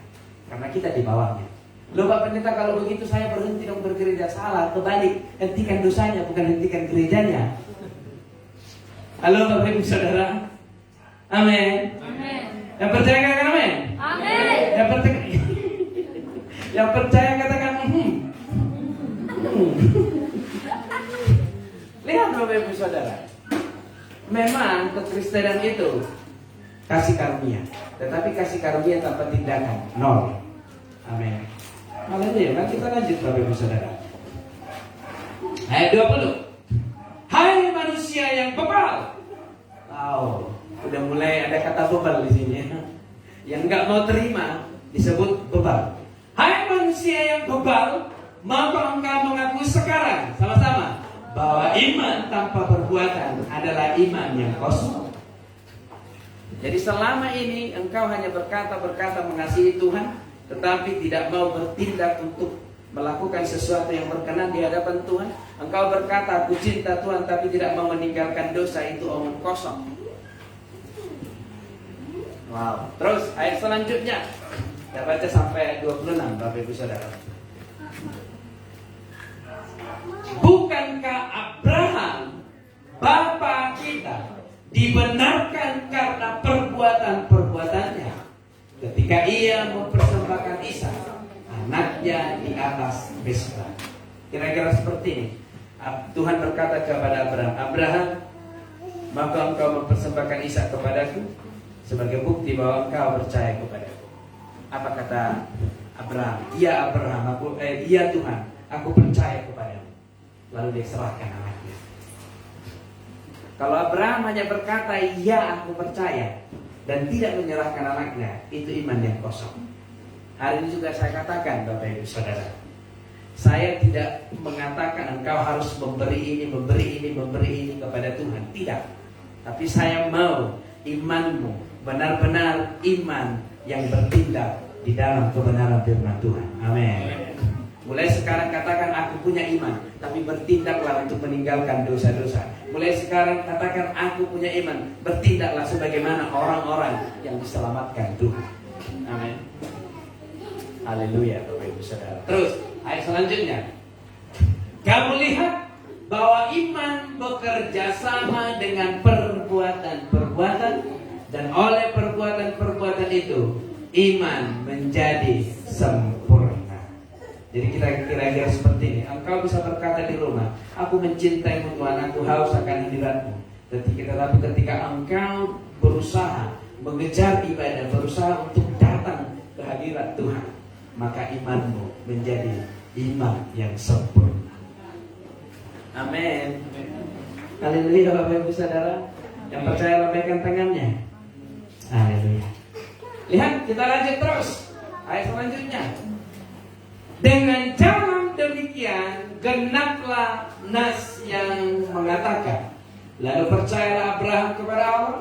karena kita di bawahnya. Loh Pak Pendeta, kalau begitu saya berhenti dong bergereja. Salah, kebalik. Hentikan dosanya, bukan hentikan gerejanya. Halo Bapak Ibu Saudara. Amin. Amin. Yang percaya katakan amin. Amin. Yang percaya katakan Lihat Bapak Ibu Saudara, memang kekristenan itu kasih karunia, tetapi kasih karunia tanpa tindakan nol. Amin. Haleluya. Mari kita lanjut Bapak Ibu Saudara. Ayat 20. Hai manusia yang bebal. Udah mulai ada kata bebal di sini. Yang nggak mau terima disebut bebal. Hai manusia yang bebal, maka engkau mengaku sekarang sama-sama bahwa iman tanpa perbuatan adalah iman yang kosong. Jadi selama ini engkau hanya berkata mengasihi Tuhan, tetapi tidak mau bertindak untuk melakukan sesuatu yang berkenan di hadapan Tuhan. Engkau berkata aku cinta Tuhan, tapi tidak mau meninggalkan dosa, itu omong kosong. Wow. Terus ayat selanjutnya, kita baca sampai ayat 26 Bapak Ibu Saudara. Bukankah Abraham bapa kita dibenarkan karena perbuatan-perbuatannya ketika ia mempersembahkan Ishak anaknya di atas mesbah. Kira-kira seperti ini. Tuhan berkata kepada Abraham, Abraham, maka engkau mempersembahkan Ishak kepadaku sebagai bukti bahwa engkau percaya kepadaku. Apa kata Abraham? Ya Abraham, ya Tuhan, aku percaya kepadamu. Lalu dia serahkan anaknya. Kalau Abraham hanya berkata, ya aku percaya, dan tidak menyerahkan anaknya, itu iman yang kosong. Hari ini juga saya katakan, Bapak Ibu Saudara, saya tidak mengatakan engkau harus memberi ini kepada Tuhan. Tidak. Tapi saya mau imanmu benar-benar iman yang bertindak di dalam kebenaran firman Tuhan. Amin. Mulai sekarang katakan aku punya iman, tapi bertindaklah untuk meninggalkan dosa-dosa. Mulai sekarang katakan aku punya iman, bertindaklah sebagaimana orang-orang yang diselamatkan Tuhan. Amin. Haleluya, Bapak Ibu Saudara. Terus ayat selanjutnya, kamu lihat bahwa iman bekerja sama dengan perbuatan-perbuatan, dan oleh perbuatan-perbuatan itu iman menjadi sempurna. Jadi kira-kira seperti ini. Engkau bisa berkata di rumah, aku mencintaimu Tuhan, aku haus akan hadiratmu. Tetapi ketika engkau berusaha mengejar ibadah, berusaha untuk datang ke hadirat Tuhan, maka imanmu menjadi iman yang sempurna. Amin. Haleluya, Bapak Ibu Saudara. Yang percaya lambaikan tangannya. Haleluya. Lihat, kita lanjut terus. Ayat selanjutnya. Dengan cara demikian genaplah nas yang mengatakan, lalu percayalah Abraham kepada Allah,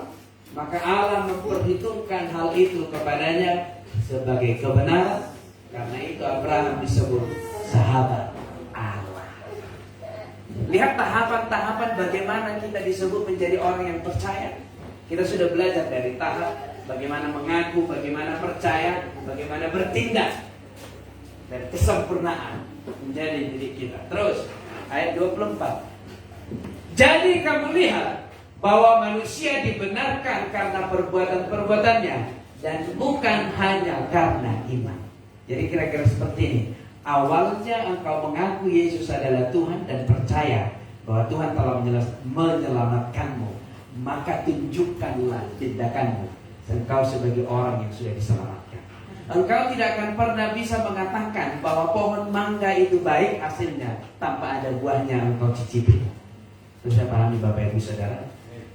maka Allah memperhitungkan hal itu kepadanya sebagai kebenaran. Karena itu Abraham disebut sahabat Allah. Lihat tahapan-tahapan bagaimana kita disebut menjadi orang yang percaya. Kita sudah belajar dari tahap bagaimana mengaku, bagaimana percaya, bagaimana bertindak. Dan kesempurnaan menjadi diri kita. Terus ayat 24. Jadi kamu lihat bahwa manusia dibenarkan karena perbuatan-perbuatannya dan bukan hanya karena iman. Jadi kira-kira seperti ini. Awalnya engkau mengaku Yesus adalah Tuhan dan percaya bahwa Tuhan telah menyelamatkanmu, maka tunjukkanlah tindakanmu engkau sebagai orang yang sudah diselamatkan. Engkau tidak akan pernah bisa mengatakan bahwa pohon mangga itu baik hasilnya tanpa ada buahnya engkau cicipi. Bisa pahami Bapak Ibu Saudara?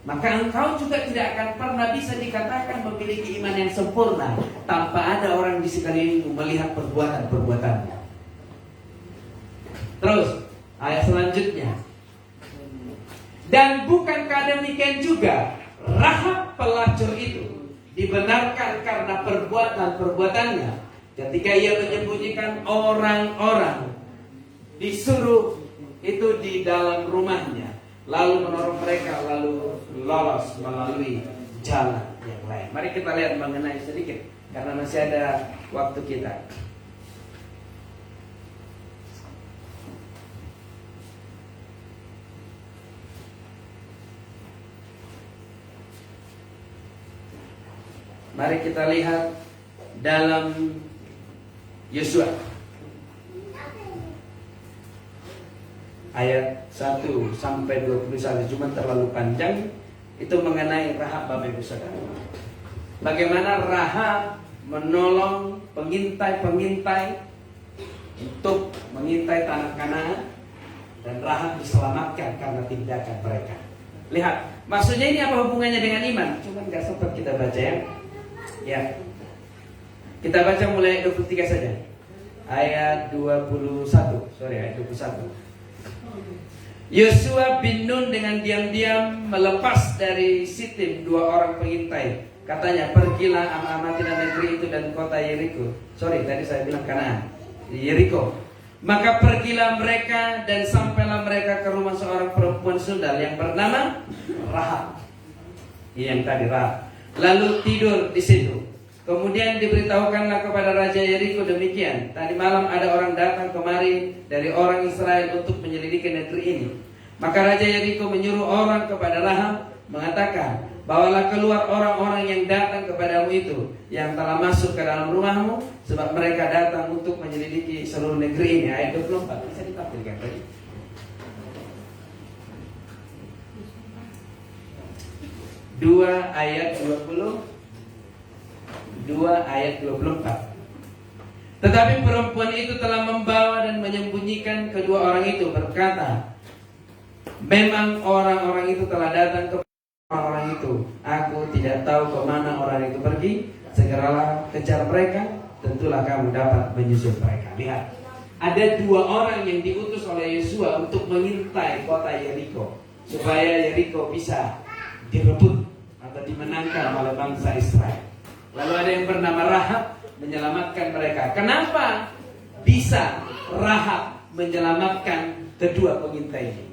Maka engkau juga tidak akan pernah bisa dikatakan memiliki iman yang sempurna tanpa ada orang di sekelilingmu melihat perbuatan-perbuatannya. Terus ayat selanjutnya. Dan bukankah demikian juga Rahab pelacur itu dibenarkan karena perbuatan-perbuatannya ketika ia menyembunyikan orang-orang disuruh itu di dalam rumahnya, lalu menolong mereka, lalu lolos melalui jalan yang lain. Mari kita lihat mengenai sedikit karena masih ada waktu kita. Mari kita lihat dalam Yosua ayat 1 sampai 21, cuma terlalu panjang. Itu mengenai Rahab, Bapak Ibu Saudara. Bagaimana Rahab menolong pengintai-pengintai untuk mengintai tanah Kanaan, dan Rahab diselamatkan karena tindakan mereka. Lihat, maksudnya ini apa hubungannya dengan iman? Cuma nggak sempat kita baca ya. Ya, kita baca mulai 23 saja. Ayat 21. Ayat 21. Yosua bin Nun dengan diam-diam melepas dari Sitim 2 orang pengintai. Katanya, pergilah amatilah negeri itu dan kota Yeriko. Tadi saya bilang Kanaan, Yeriko. Maka pergilah mereka dan sampailah mereka ke rumah seorang perempuan sundal yang bernama Rahab. Yang tadi Rahab. Lalu tidur di situ. Kemudian diberitahukanlah kepada Raja Yeriko demikian. Tadi malam ada orang datang kemari dari orang Israel untuk menyelidiki negeri ini. Maka Raja Yeriko menyuruh orang kepada Rahab mengatakan, bawalah keluar orang-orang yang datang kepadamu itu, yang telah masuk ke dalam rumahmu, sebab mereka datang untuk menyelidiki seluruh negeri ini. Ayat 24, bisa ditampilkan tadi. 2 ayat 20, 2 ayat 24. Tetapi perempuan itu telah membawa dan menyembunyikan kedua orang itu, berkata, memang orang-orang itu telah datang ke orang itu. Aku tidak tahu kemana orang itu pergi. Segeralah kejar mereka, tentulah kamu dapat menyusul mereka. Lihat, ada 2 orang yang diutus oleh Yosua untuk mengintai kota Yeriko, supaya Yeriko bisa direbut atau dimenangkan oleh bangsa Israel. Lalu ada yang bernama Rahab menyelamatkan mereka. Kenapa bisa Rahab menyelamatkan kedua pengintai ini?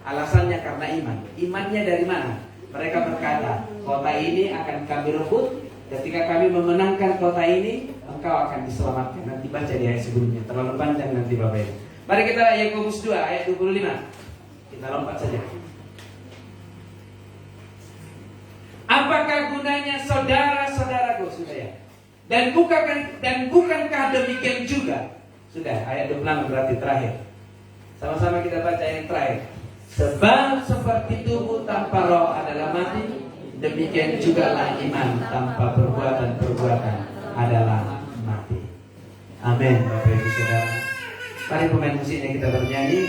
Alasannya karena iman. Imannya dari mana? Mereka berkata, kota ini akan kami rebut. Ketika kami memenangkan kota ini, engkau akan diselamatkan. Nanti baca di ayat sebelumnya, terlalu panjang nanti Bapak Ibu. Mari kita Yakobus 2 ayat 25. Kita lompat saja. Apakah gunanya saudara-saudaraku? Sudah ya. Dan bukankah demikian juga? Sudah, ayat 26 berarti terakhir. Sama-sama kita baca yang terakhir. Sebab seperti tubuh tanpa roh adalah mati, demikian jugalah iman tanpa perbuatan adalah mati. Amin, Bapak Ibu Saudara. Mari pemain musiknya kita bernyanyi.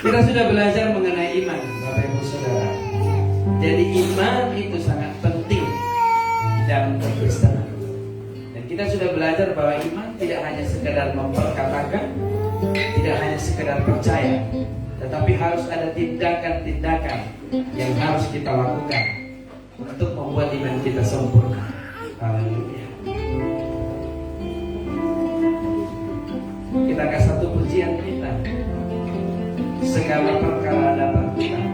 Kita sudah belajar mengenai iman, Bapak Ibu Saudara. Jadi iman itu sangat penting dalam kekristenan. Dan kita sudah belajar bahwa iman tidak hanya sekedar memperkatakan, tidak hanya sekedar percaya, tetapi harus ada tindakan-tindakan yang harus kita lakukan untuk membuat iman kita sempurna. Haleluya. Kita kasih satu pujian kita. Segala perkara dapat dilakukan.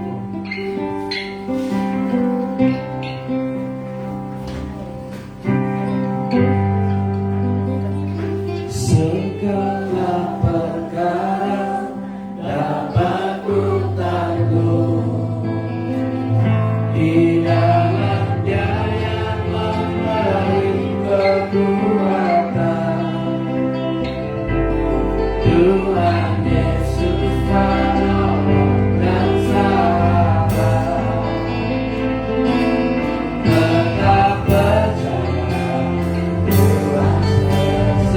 Segala perkara dapat kutanggung di dalam Dia yang memberi kekuatan. Tuhan Yesus penolong dan sahabat. Tetap percaya Tuhan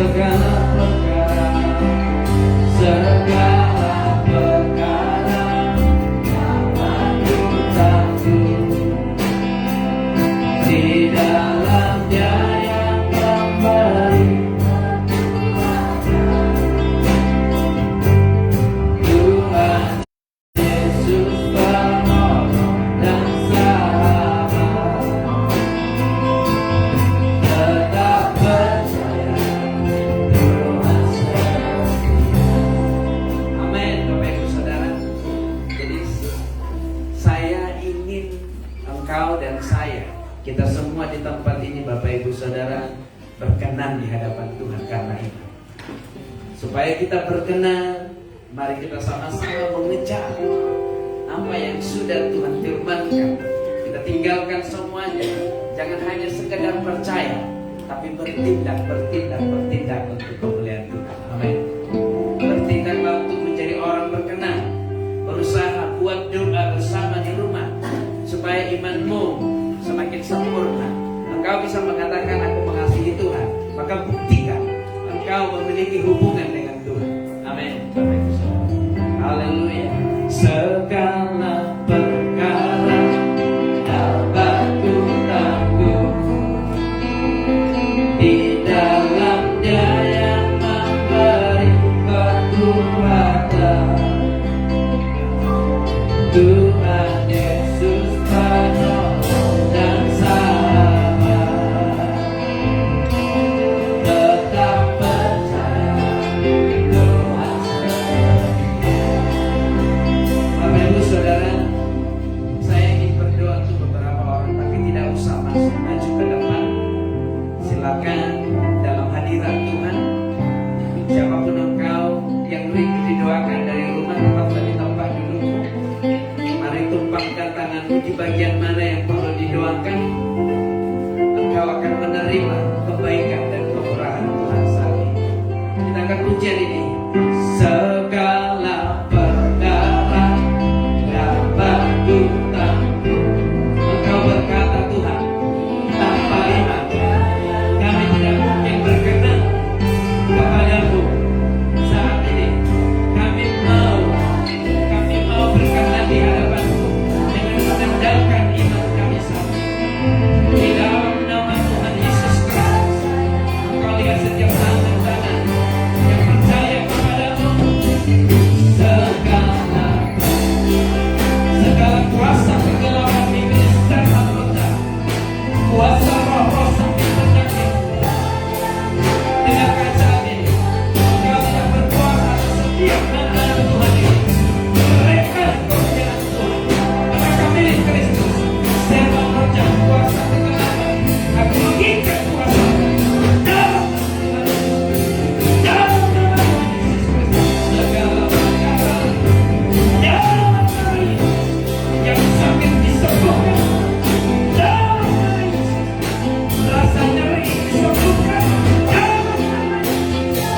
segala perkara dapat kutanggung di dalam Dia yang memberi. Kita semua di tempat ini Bapak Ibu Saudara berkenan di hadapan Tuhan karena iman. Supaya kita berkenan, mari kita sama-sama mengejar apa yang sudah Tuhan firmankan. Kita tinggalkan semuanya. Jangan hanya sekedar percaya, tapi bertindak untuk kemuliaan Tuhan. Amin. Bertindaklah untuk menjadi orang berkenan. Berusaha buat doa bersama di rumah supaya imanmu semakin sempurna. Engkau bisa mengatakan aku mengasihi Tuhan, maka buktikan engkau memiliki hubungan dengan Tuhan. Amin. Haleluya. Segala perkara dapat kutanggung di dalam Dia yang memberi kekuatan. Tuhan Yesus penolong dan sahabat. bagian mana yang perlu didoakan, Engkau akan menerima kebaikan dan kemurahan Tuhan saat ini. Kita akan pujian ini. Segala perkara dapat kutanggung. Engkau berkata Tuhan, tanpa iman kami tidak mungkin berkenan kepadamu. Saat ini kami mau berkenan di hadapan-Mu dengan mengendalikan iman kami saat ini. Di dalam nama Tuhan Yesus Kristus, Engkau lihat setiap tangan yang percaya kepadamu. Segala kuasa kegelapan iblis dapat pecah. Kuasa roh-roh sakit penyakit dengarkan saat ini. Engkau tidak berkuasa atas setiap anak Tuhan ini. Mereka pekerjaan Tuhan, mereka milik Kristus. Saya menerjang kuasa kegelapan. Aku mengikat kuasa dalam nama Yesus Kristus. Segala perkara dalam nama Yesus yang sakit disembuhkan. Dalam nama Yesus, rasa nyeri disembuhkan. Dalam nama Yesus,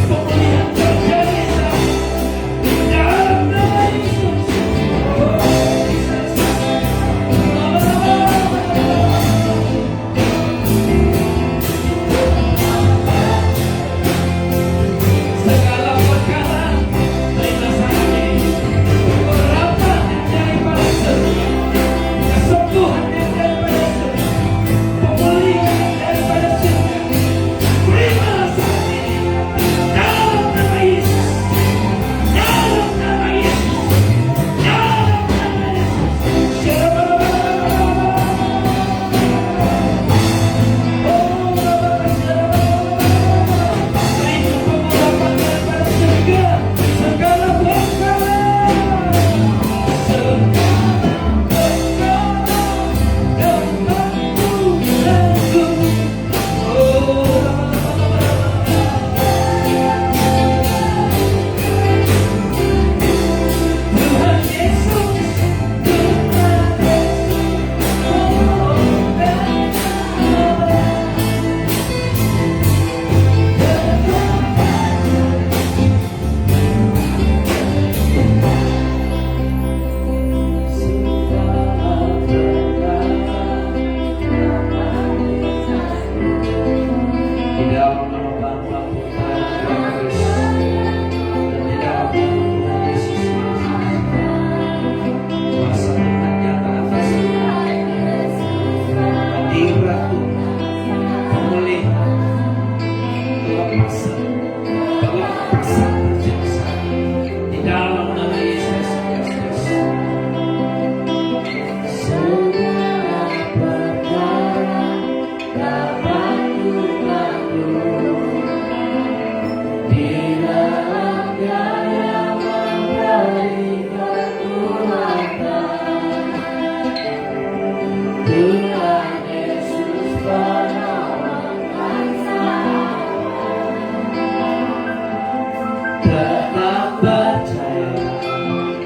pemulihan terjadi saat ini. Dalam nama Yesus. Oh, Jesus. Segala perkara terima saat ini. Urapan yang daripada surga, kesembuhan yang daripada surga, pemulihan yang daripada surga, terima saat ini. Dalam nama Yesus. Dalam nama Yesus. Dalam nama Yesus. Di dalam nama Bapa, Putra, dan Roh Kudus, dan di dalam nama Tuhan Yesus Kristus, kuasa Tuhan nyata atas hadirat Tuhan, pemulihan, kelepasan terjadi saat ini. Di dalam nama Yesus Kristus. Segala perkara dapat kutanggung. Di dalam Dia memberikan kekuatan. Tuhan Yesus penolong bangsa. Tetap percaya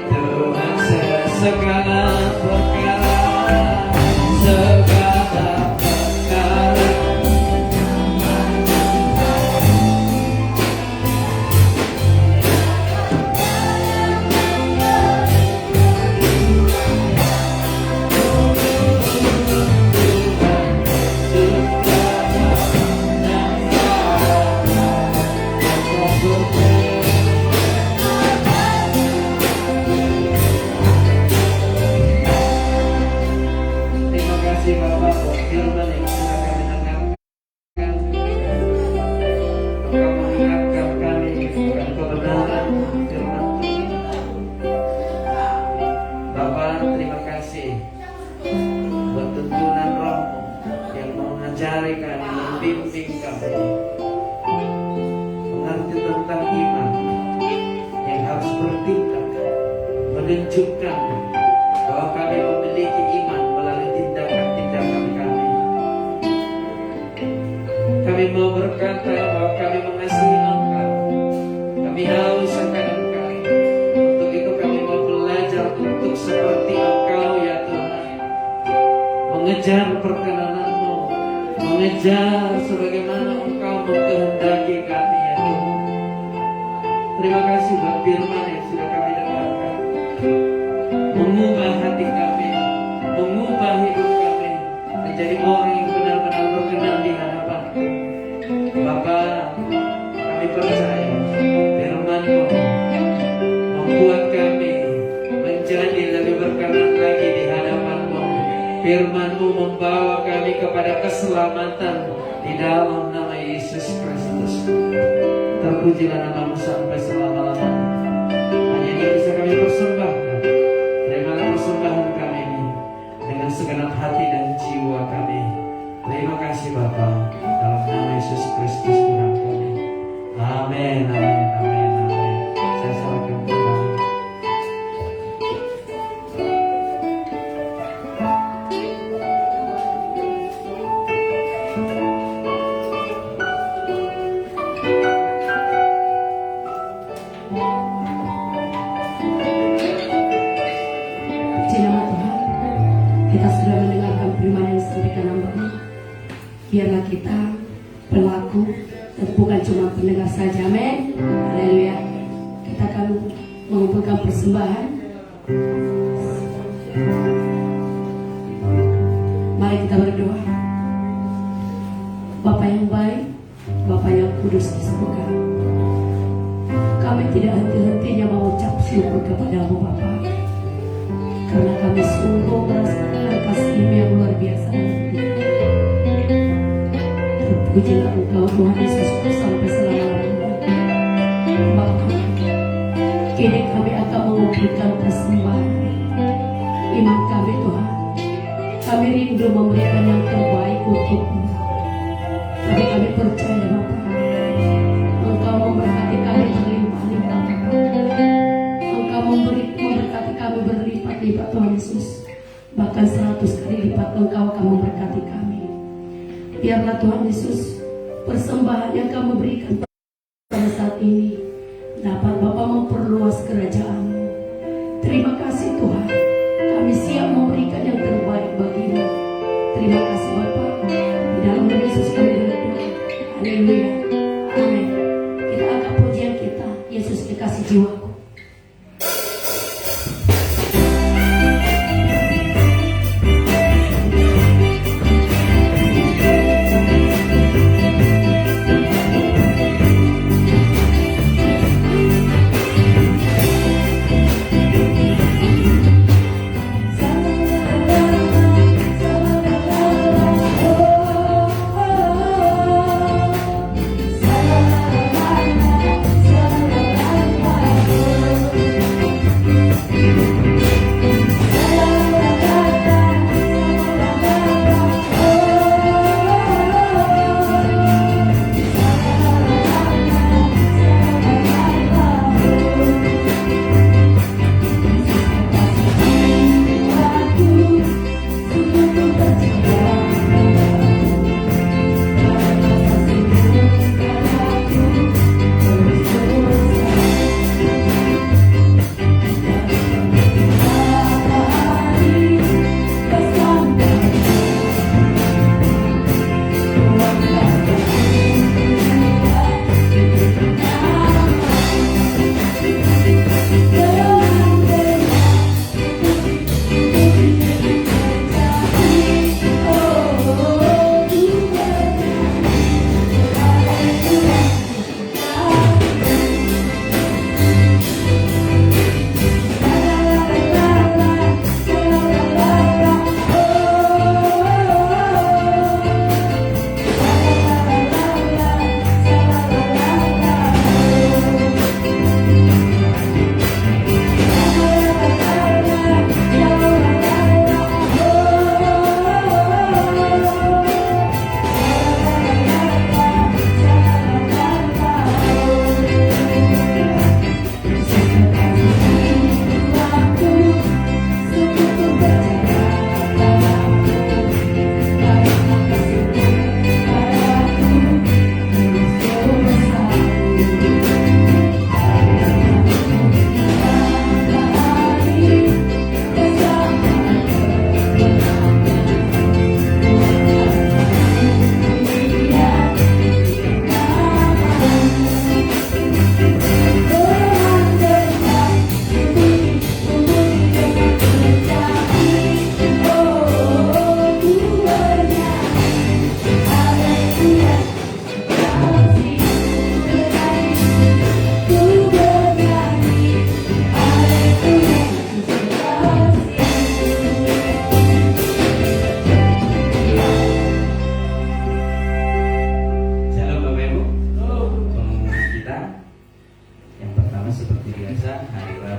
Tuhan segala perkara. Segala perkara terima kasih Bapak buat firman yang sudah kami dengarkan. Engkau mengingatkan kami akan kebenaran firman Tuhan. Bapak, terima kasih buat tuntunan Roh-Mu yang mengajari kami, membimbing kami mengerti tentang iman yang harus bertindak, menunjukkan bahwa kami memiliki iman melalui tindakan-tindakan kami. Kami mau berkata bahwa kami mengasihi Engkau. Kami haus akan Engkau. Untuk itu kami mau belajar untuk seperti Engkau ya Tuhan. mengejar perkenanan-Mu, mengejar sebagaimana Engkau mengkehendaki kami ya Tuhan. Terima kasih buat firman yang sudah kami dengarkan, mengubah hati kami, mengubah hidup kami menjadi orang yang benar-benar berkenan di hadapan-Mu. Bapa, kami percaya firman-Mu membuat kami menjadi lebih berkenan lagi di hadapan-Mu. Firman-Mu membawa kami kepada keselamatan di dalam nama Yesus Kristus. Terpujilah nama-Mu sampai selama-lamanya. Hanya ini bisa kami persembahkan. Terimalah persembahan kami ini dengan segenap hati dan jiwa kami. Terima kasih Bapa, dalam nama Yesus Kristus Tuhan kami. Amin, amin, amin, amin. Saya serahkan kembali. Puji nama Tuhan, kita sudah mendengarkan firman yang disampaikan hamba-Mu. Biarlah kita pelaku dan bukan cuma pendengar saja. Amin. Haleluya. Kita akan mengumpulkan persembahan. Mari kita berdoa. Bapa yang baik, Bapa yang kudus di surga, kami tidak henti-hentinya mengucap syukur kepada-Mu Bapa, karena kami sungguh merasakan kasih-Mu yang luar biasa. Terpujilah Engkau Tuhan Yesus sampai selama-lamanya. Bapa, kini kami akan mengumpulkan persembahan iman kami Tuhan. Kami rindu memberikan yang terbaik untuk-Mu. Tapi kami percaya Bapa, Engkau memberkati kami berlimpah-limpah Bapa. Engkau memberkati kami berlipat-lipat Tuhan Yesus. Bahkan 100 kali lipat Engkau akan memberkati kami. Biarlah Tuhan Yesus, persembahan yang kami berikan pada saat ini dapat Bapa memperluas kerajaan-Mu. Terima kasih Tuhan, kami siap memberikan yang terbaik bagi-Mu. Terima kasih Bapa. Di dalam nama Yesus kami berdoa. Haleluya. Amin. Kita angkat pujian kita. Yesus dikasih jiwaku.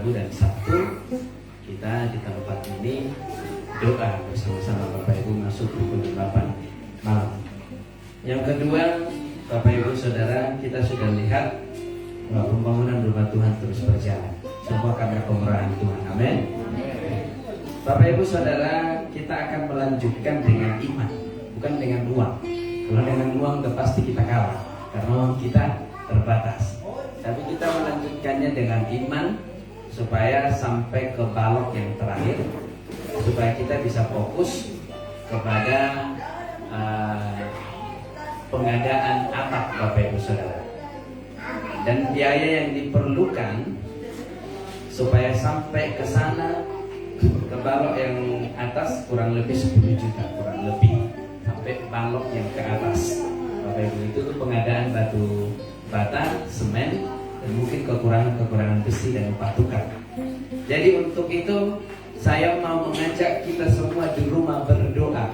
Rabu dan Sabtu kita di tempat ini doa bersama-sama Bapak Ibu masuk pukul 8 malam. Yang kedua, Bapak Ibu Saudara, kita sudah lihat bahwa pembangunan rumah Tuhan terus berjalan. Semua karena pemerahan Tuhan. Amin. Bapak Ibu Saudara, kita akan melanjutkan dengan iman, bukan dengan uang. Kalau dengan uang udah pasti kita kalah, karena uang kita terbatas. Tapi kita melanjutkannya dengan iman supaya sampai ke balok yang terakhir, supaya kita bisa fokus kepada pengadaan atap Bapak Ibu Saudara. Dan biaya yang diperlukan supaya sampai ke sana, ke balok yang atas kurang lebih 10 juta, kurang lebih sampai balok yang ke atas. Bapak Ibu, itu tuh pengadaan batu bata, semen, dan mungkin kekurangan besi dan upah tukar. Jadi untuk itu saya mau mengajak kita semua di rumah berdoa.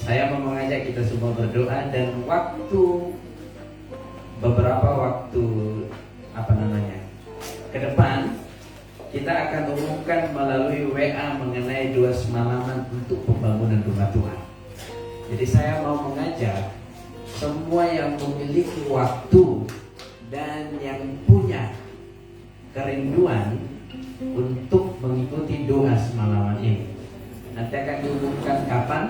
Saya mau mengajak kita semua berdoa, dan beberapa waktu ke depan kita akan umumkan melalui WA mengenai 2 semalaman untuk pembangunan rumah Tuhan. Jadi saya mau mengajak semua yang memiliki waktu dan yang punya kerinduan untuk mengikuti doa semalaman ini. Nanti akan diumumkan kapan,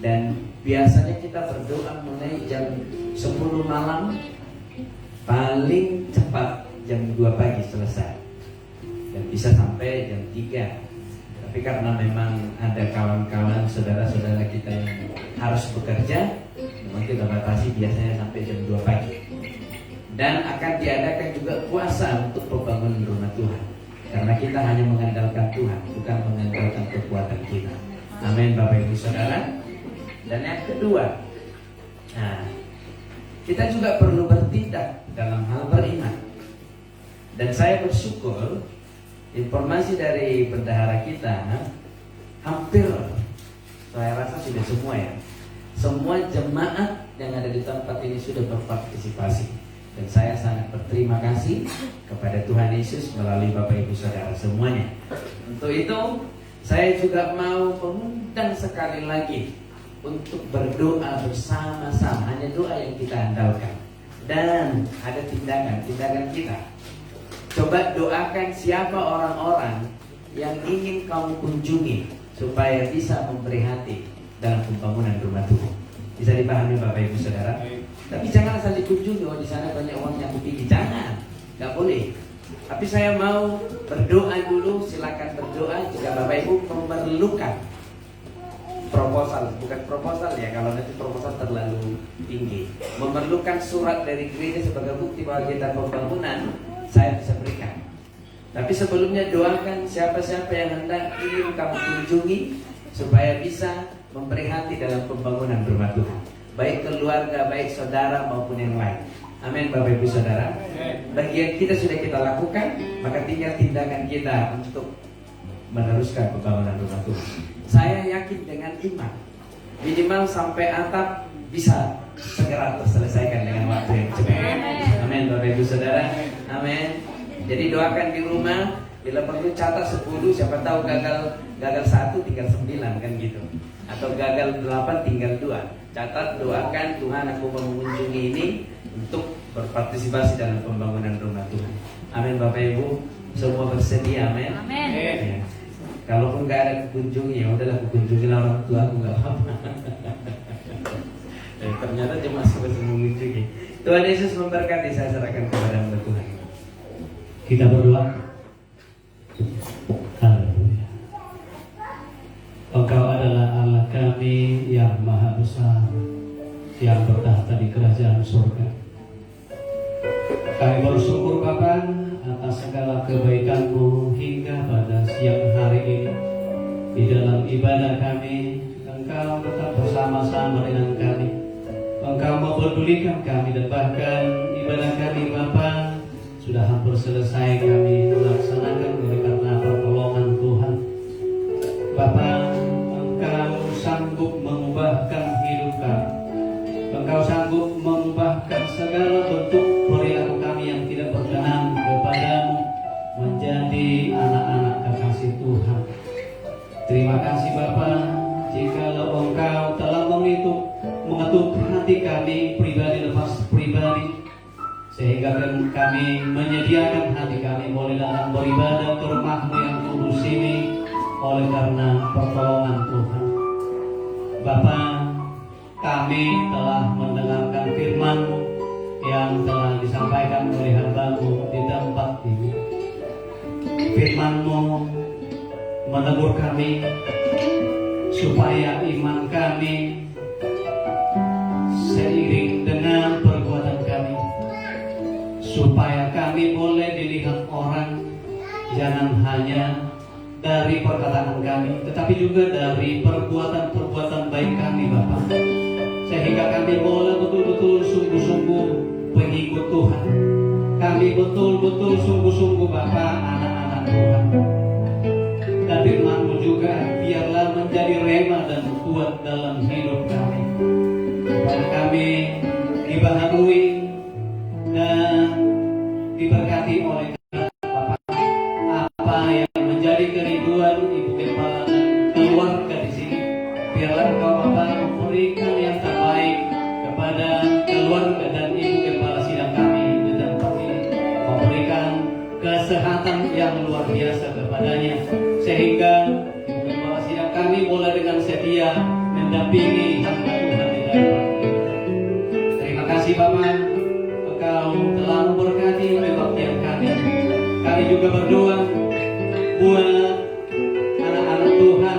dan biasanya kita berdoa mulai jam 10 malam, paling cepat jam 2 pagi selesai, dan bisa sampai jam 3. Tapi karena memang ada kawan-kawan saudara-saudara kita yang harus bekerja, memang kita batasi biasanya sampai jam 2 pagi. Dan akan diadakan juga puasa untuk pembangunan rumah Tuhan, karena kita hanya mengandalkan Tuhan, bukan mengandalkan kekuatan kita. Amin Bapak Ibu Saudara. Dan yang kedua, kita juga perlu bertindak dalam hal beriman. Dan saya bersyukur informasi dari bendahara kita, hampir saya rasa sudah semua jemaat yang ada di tempat ini sudah berpartisipasi. Dan saya sangat berterima kasih kepada Tuhan Yesus melalui Bapak Ibu Saudara semuanya. Untuk itu saya juga mau mengundang sekali lagi untuk berdoa bersama-sama. Hanya doa yang kita andalkan, dan ada tindakan kita. Coba doakan siapa orang-orang yang ingin kamu kunjungi supaya bisa memberi hati dalam pembangunan rumah Tuhan. Bisa dipahami Bapak Ibu Saudara? Tapi jangan asal dikunjungi, di sana banyak orang yang pergi. Jangan, nggak boleh. Tapi saya mau berdoa dulu. Silakan berdoa jika Bapak Ibu memerlukan proposal, bukan proposal ya, kalau nanti proposal terlalu tinggi. Memerlukan surat dari gereja sebagai bukti bahwa kita pembangunan, saya bisa berikan. Tapi sebelumnya doakan siapa-siapa yang hendak ingin kamu kunjungi supaya bisa memberi hati dalam pembangunan rumah Tuhan, baik keluarga, baik saudara maupun yang lain. Amin Bapak Ibu Saudara. Bagian kita sudah kita lakukan, maka tinggal tindakan kita untuk meneruskan pembangunan rumah Tuhan. Saya yakin dengan iman, minimal sampai atap bisa segera terselesaikan dengan waktu yang cepat. Amin Bapak Ibu Saudara. Amin. Jadi doakan di rumah, bila perlu catat 10, siapa tahu gagal 1 tinggal 9 kan gitu. Atau gagal 8 tinggal 2. Catat, doakan, Tuhan aku mau mengunjungi ini untuk berpartisipasi dalam pembangunan rumah Tuhan. Amin Bapak Ibu, semua bersedia. Amin. Amin. Ya. Kalaupun nggak ada kunjungi, ya udahlah kunjungi orang tua aku, nggak apa-apa. Ternyata cuma sebatas mengunjungi. Tuhan Yesus memberkati. Saya serahkan kepada Tuhan. Kita berdoa. Haleluya. Engkau adalah Allah kami yang maha besar, yang bertahta di kerajaan surga. Kami bersyukur Bapa atas segala kebaikan-Mu hingga pada siang hari ini. Di dalam ibadah kami, Engkau tetap bersama-sama dengan kami. Engkau mempedulikan kami, dan bahkan ibadah kami Bapa sudah hampir selesai kami melaksanakan oleh karena pertolongan Tuhan. Bapa, Engkau sanggup mengubahkan hidup kami. Engkau sanggup mengubahkan segala bentuk perilaku kami yang tidak berkenan kepadamu menjadi Terima kasih Bapa, jikalau Engkau telah mengetuk hati kami pribadi lepas pribadi, sehingga kami menyediakan hati kami boleh datang beribadah ke rumah-Mu yang kudus ini oleh karena pertolongan Tuhan. Bapa, kami telah mendengarkan firman-Mu yang telah disampaikan oleh hamba-Mu di tempat ini. Firman-Mu menegur kami supaya iman kami seiring dengan perbuatan kami, supaya kami boleh dilihat orang jangan hanya dari perkataan kami, tetapi juga dari perbuatan-perbuatan baik kami Bapa, sehingga kami boleh betul-betul sungguh-sungguh pengikut Tuhan. Kami betul-betul sungguh-sungguh Bapa, anak-anak Tuhan. Dan firman-Mu juga biarlah menjadi rema dan kuat dalam hidup kami, supaya kami dibaharui dan diberkati oleh Bapa. Apa yang menjadi kerinduan Ibu Gembala dan keluarga di sini, biarlah Engkau Bapa memberikan yang terbaik kepada keluarga dan Ibu Gembala sidang kami di tempat ini, memberikan kesehatan yang luar biasa kepadanya, sehingga Ibu Gembala sidang kami boleh dengan setia mendampingi hamba Tuhan di dalam hidup. Terima kasih Bapa, Engkau telah memberkati kebaktian kami. Kami juga berdoa buat anak-anak Tuhan,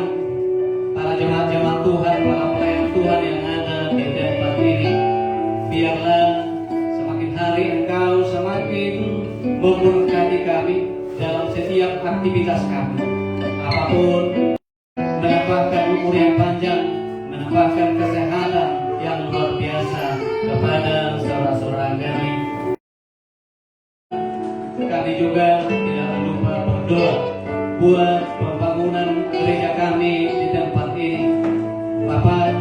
para jemaat-jemaat Tuhan, para pelayan Tuhan yang ada di tempat ini. Biarlah semakin hari Engkau semakin memberkati kami dalam setiap aktivitas kami. Apapun, menambahkan umur yang panjang, menambahkan kesehatan yang luar biasa kepada saudara-saudara kami. Kami juga tidak lupa berdoa buat pembangunan gereja kami di tempat ini. Bapak,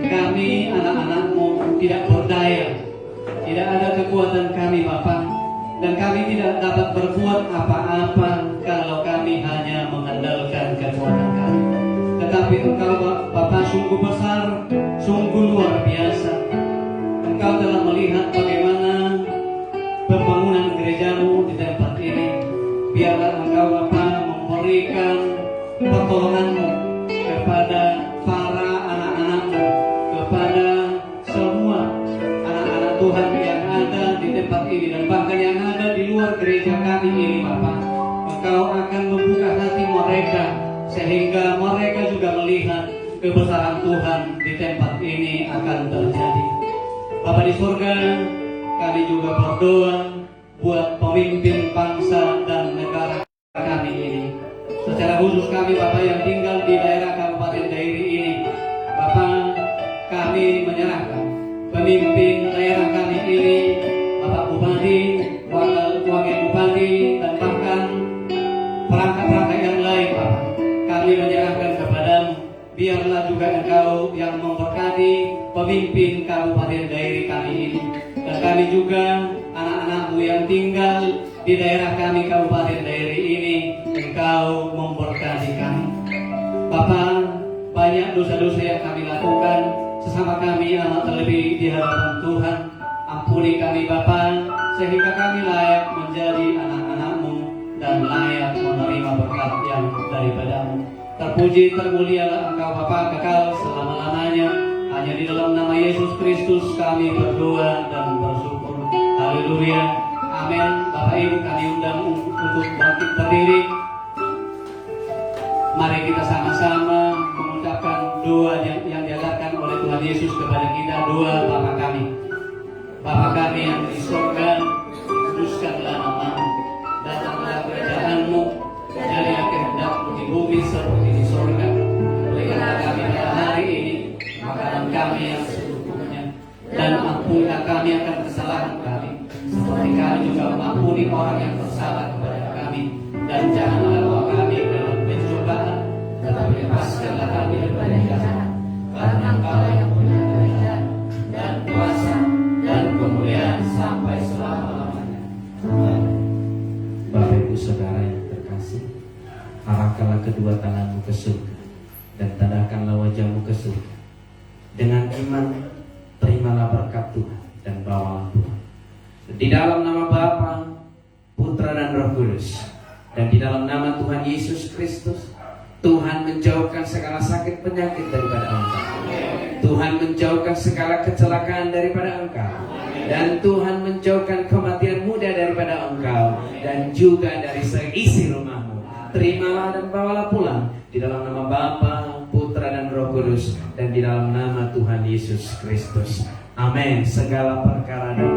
kami anak-anak-Mu tidak berdaya, tidak ada kekuatan kami Bapak, dan kami tidak dapat berbuat apa-apa kalau kami hanya mengandalkan kekuatan kami. Tetapi Engkau Bapa sungguh besar, sungguh luar biasa. Engkau telah melihat bagaimana pembangunan gereja-Mu di tempat ini. Biarlah Engkau Bapa memberikan pertolongan-Mu kepada para anak-anak-Mu, kepada semua anak-anak Tuhan yang ada di tempat ini dan bahkan yang ada di luar gereja kami ini Bapa. Engkau akan membuka hati mereka sehingga mereka juga melihat kebesaran Tuhan di tempat ini akan terjadi. Bapa di surga, kami juga berdoa buat pemimpin bangsa dan negara kami ini. Secara khusus kami Bapak yang tinggal di daerah Kabupaten Dairi ini, Bapak, kami menyerahkan pemimpin daerah kami ini, Bapak Bupati, Wakil Bupati, dan bahkan perangkat-perangkat yang lain Bapak. Kami menyerahkan kepadamu, biarlah juga Engkau yang memberkati pemimpin Kabupaten Dairi kami ini. Dan kami juga anak-anak-Mu yang tinggal di daerah kami Kabupaten Dairi ini, Engkau memberkati kami. Bapak, banyak dosa-dosa yang kami lakukan, sesama kami amat terlebih di hadapan Tuhan. Ampuni kami Bapak, sehingga kami layak menjadi anak-anak-Mu dan layak menerima berkat yang daripada-Mu. Terpuji termulialah Engkau Bapa kekal selama-lamanya. Hanya di dalam nama Yesus Kristus kami berdoa dan bersyukur. Haleluya. Amin. Bapak Ibu, kami undang untuk bangkit berdiri. Mari kita sama-sama mengucapkan doa yang diajarkan oleh Tuhan Yesus kepada kita. Doa Bapa kami. Bapa kami yang di surga, dikuduskanlah nama-Mu. Datanglah kerajaan-Mu. Jadilah kehendak-Mu di bumi seperti di surga. Berikanlah kami pada hari ini makanan kami yang secukupnya, dan ampunilah kami akan kesalahan kami, seperti kami juga mengampuni orang yang bersalah kepada kami. Dan janganlah bawa kami ke dalam pencobaan, tetapi lepaskanlah kami daripada yang jahat. Karena Engkau yang punya kerajaan dan kuasa dan kemuliaan sampai selama-lamanya. Amin. Bapak Ibu Saudara yang terkasih, arahkanlah kedua tanganmu ke surga. dan tadahkanlah wajahmu ke surga. Dengan iman terimalah berkat Tuhan dan bawalah Tuhan. Di dalam nama Bapa, Putra dan Roh Kudus, dan di dalam nama Tuhan Yesus Kristus, Tuhan menjauhkan segala sakit penyakit daripada engkau. Tuhan menjauhkan segala kecelakaan daripada engkau. Dan Tuhan menjauhkan kematian muda daripada engkau. Dan juga dari seisi rumahmu. Terimalah dan bawalah pulang. Di dalam nama Bapa, Putra dan Roh Kudus. Dan di dalam nama Tuhan Yesus Kristus. Amin. Segala perkara dan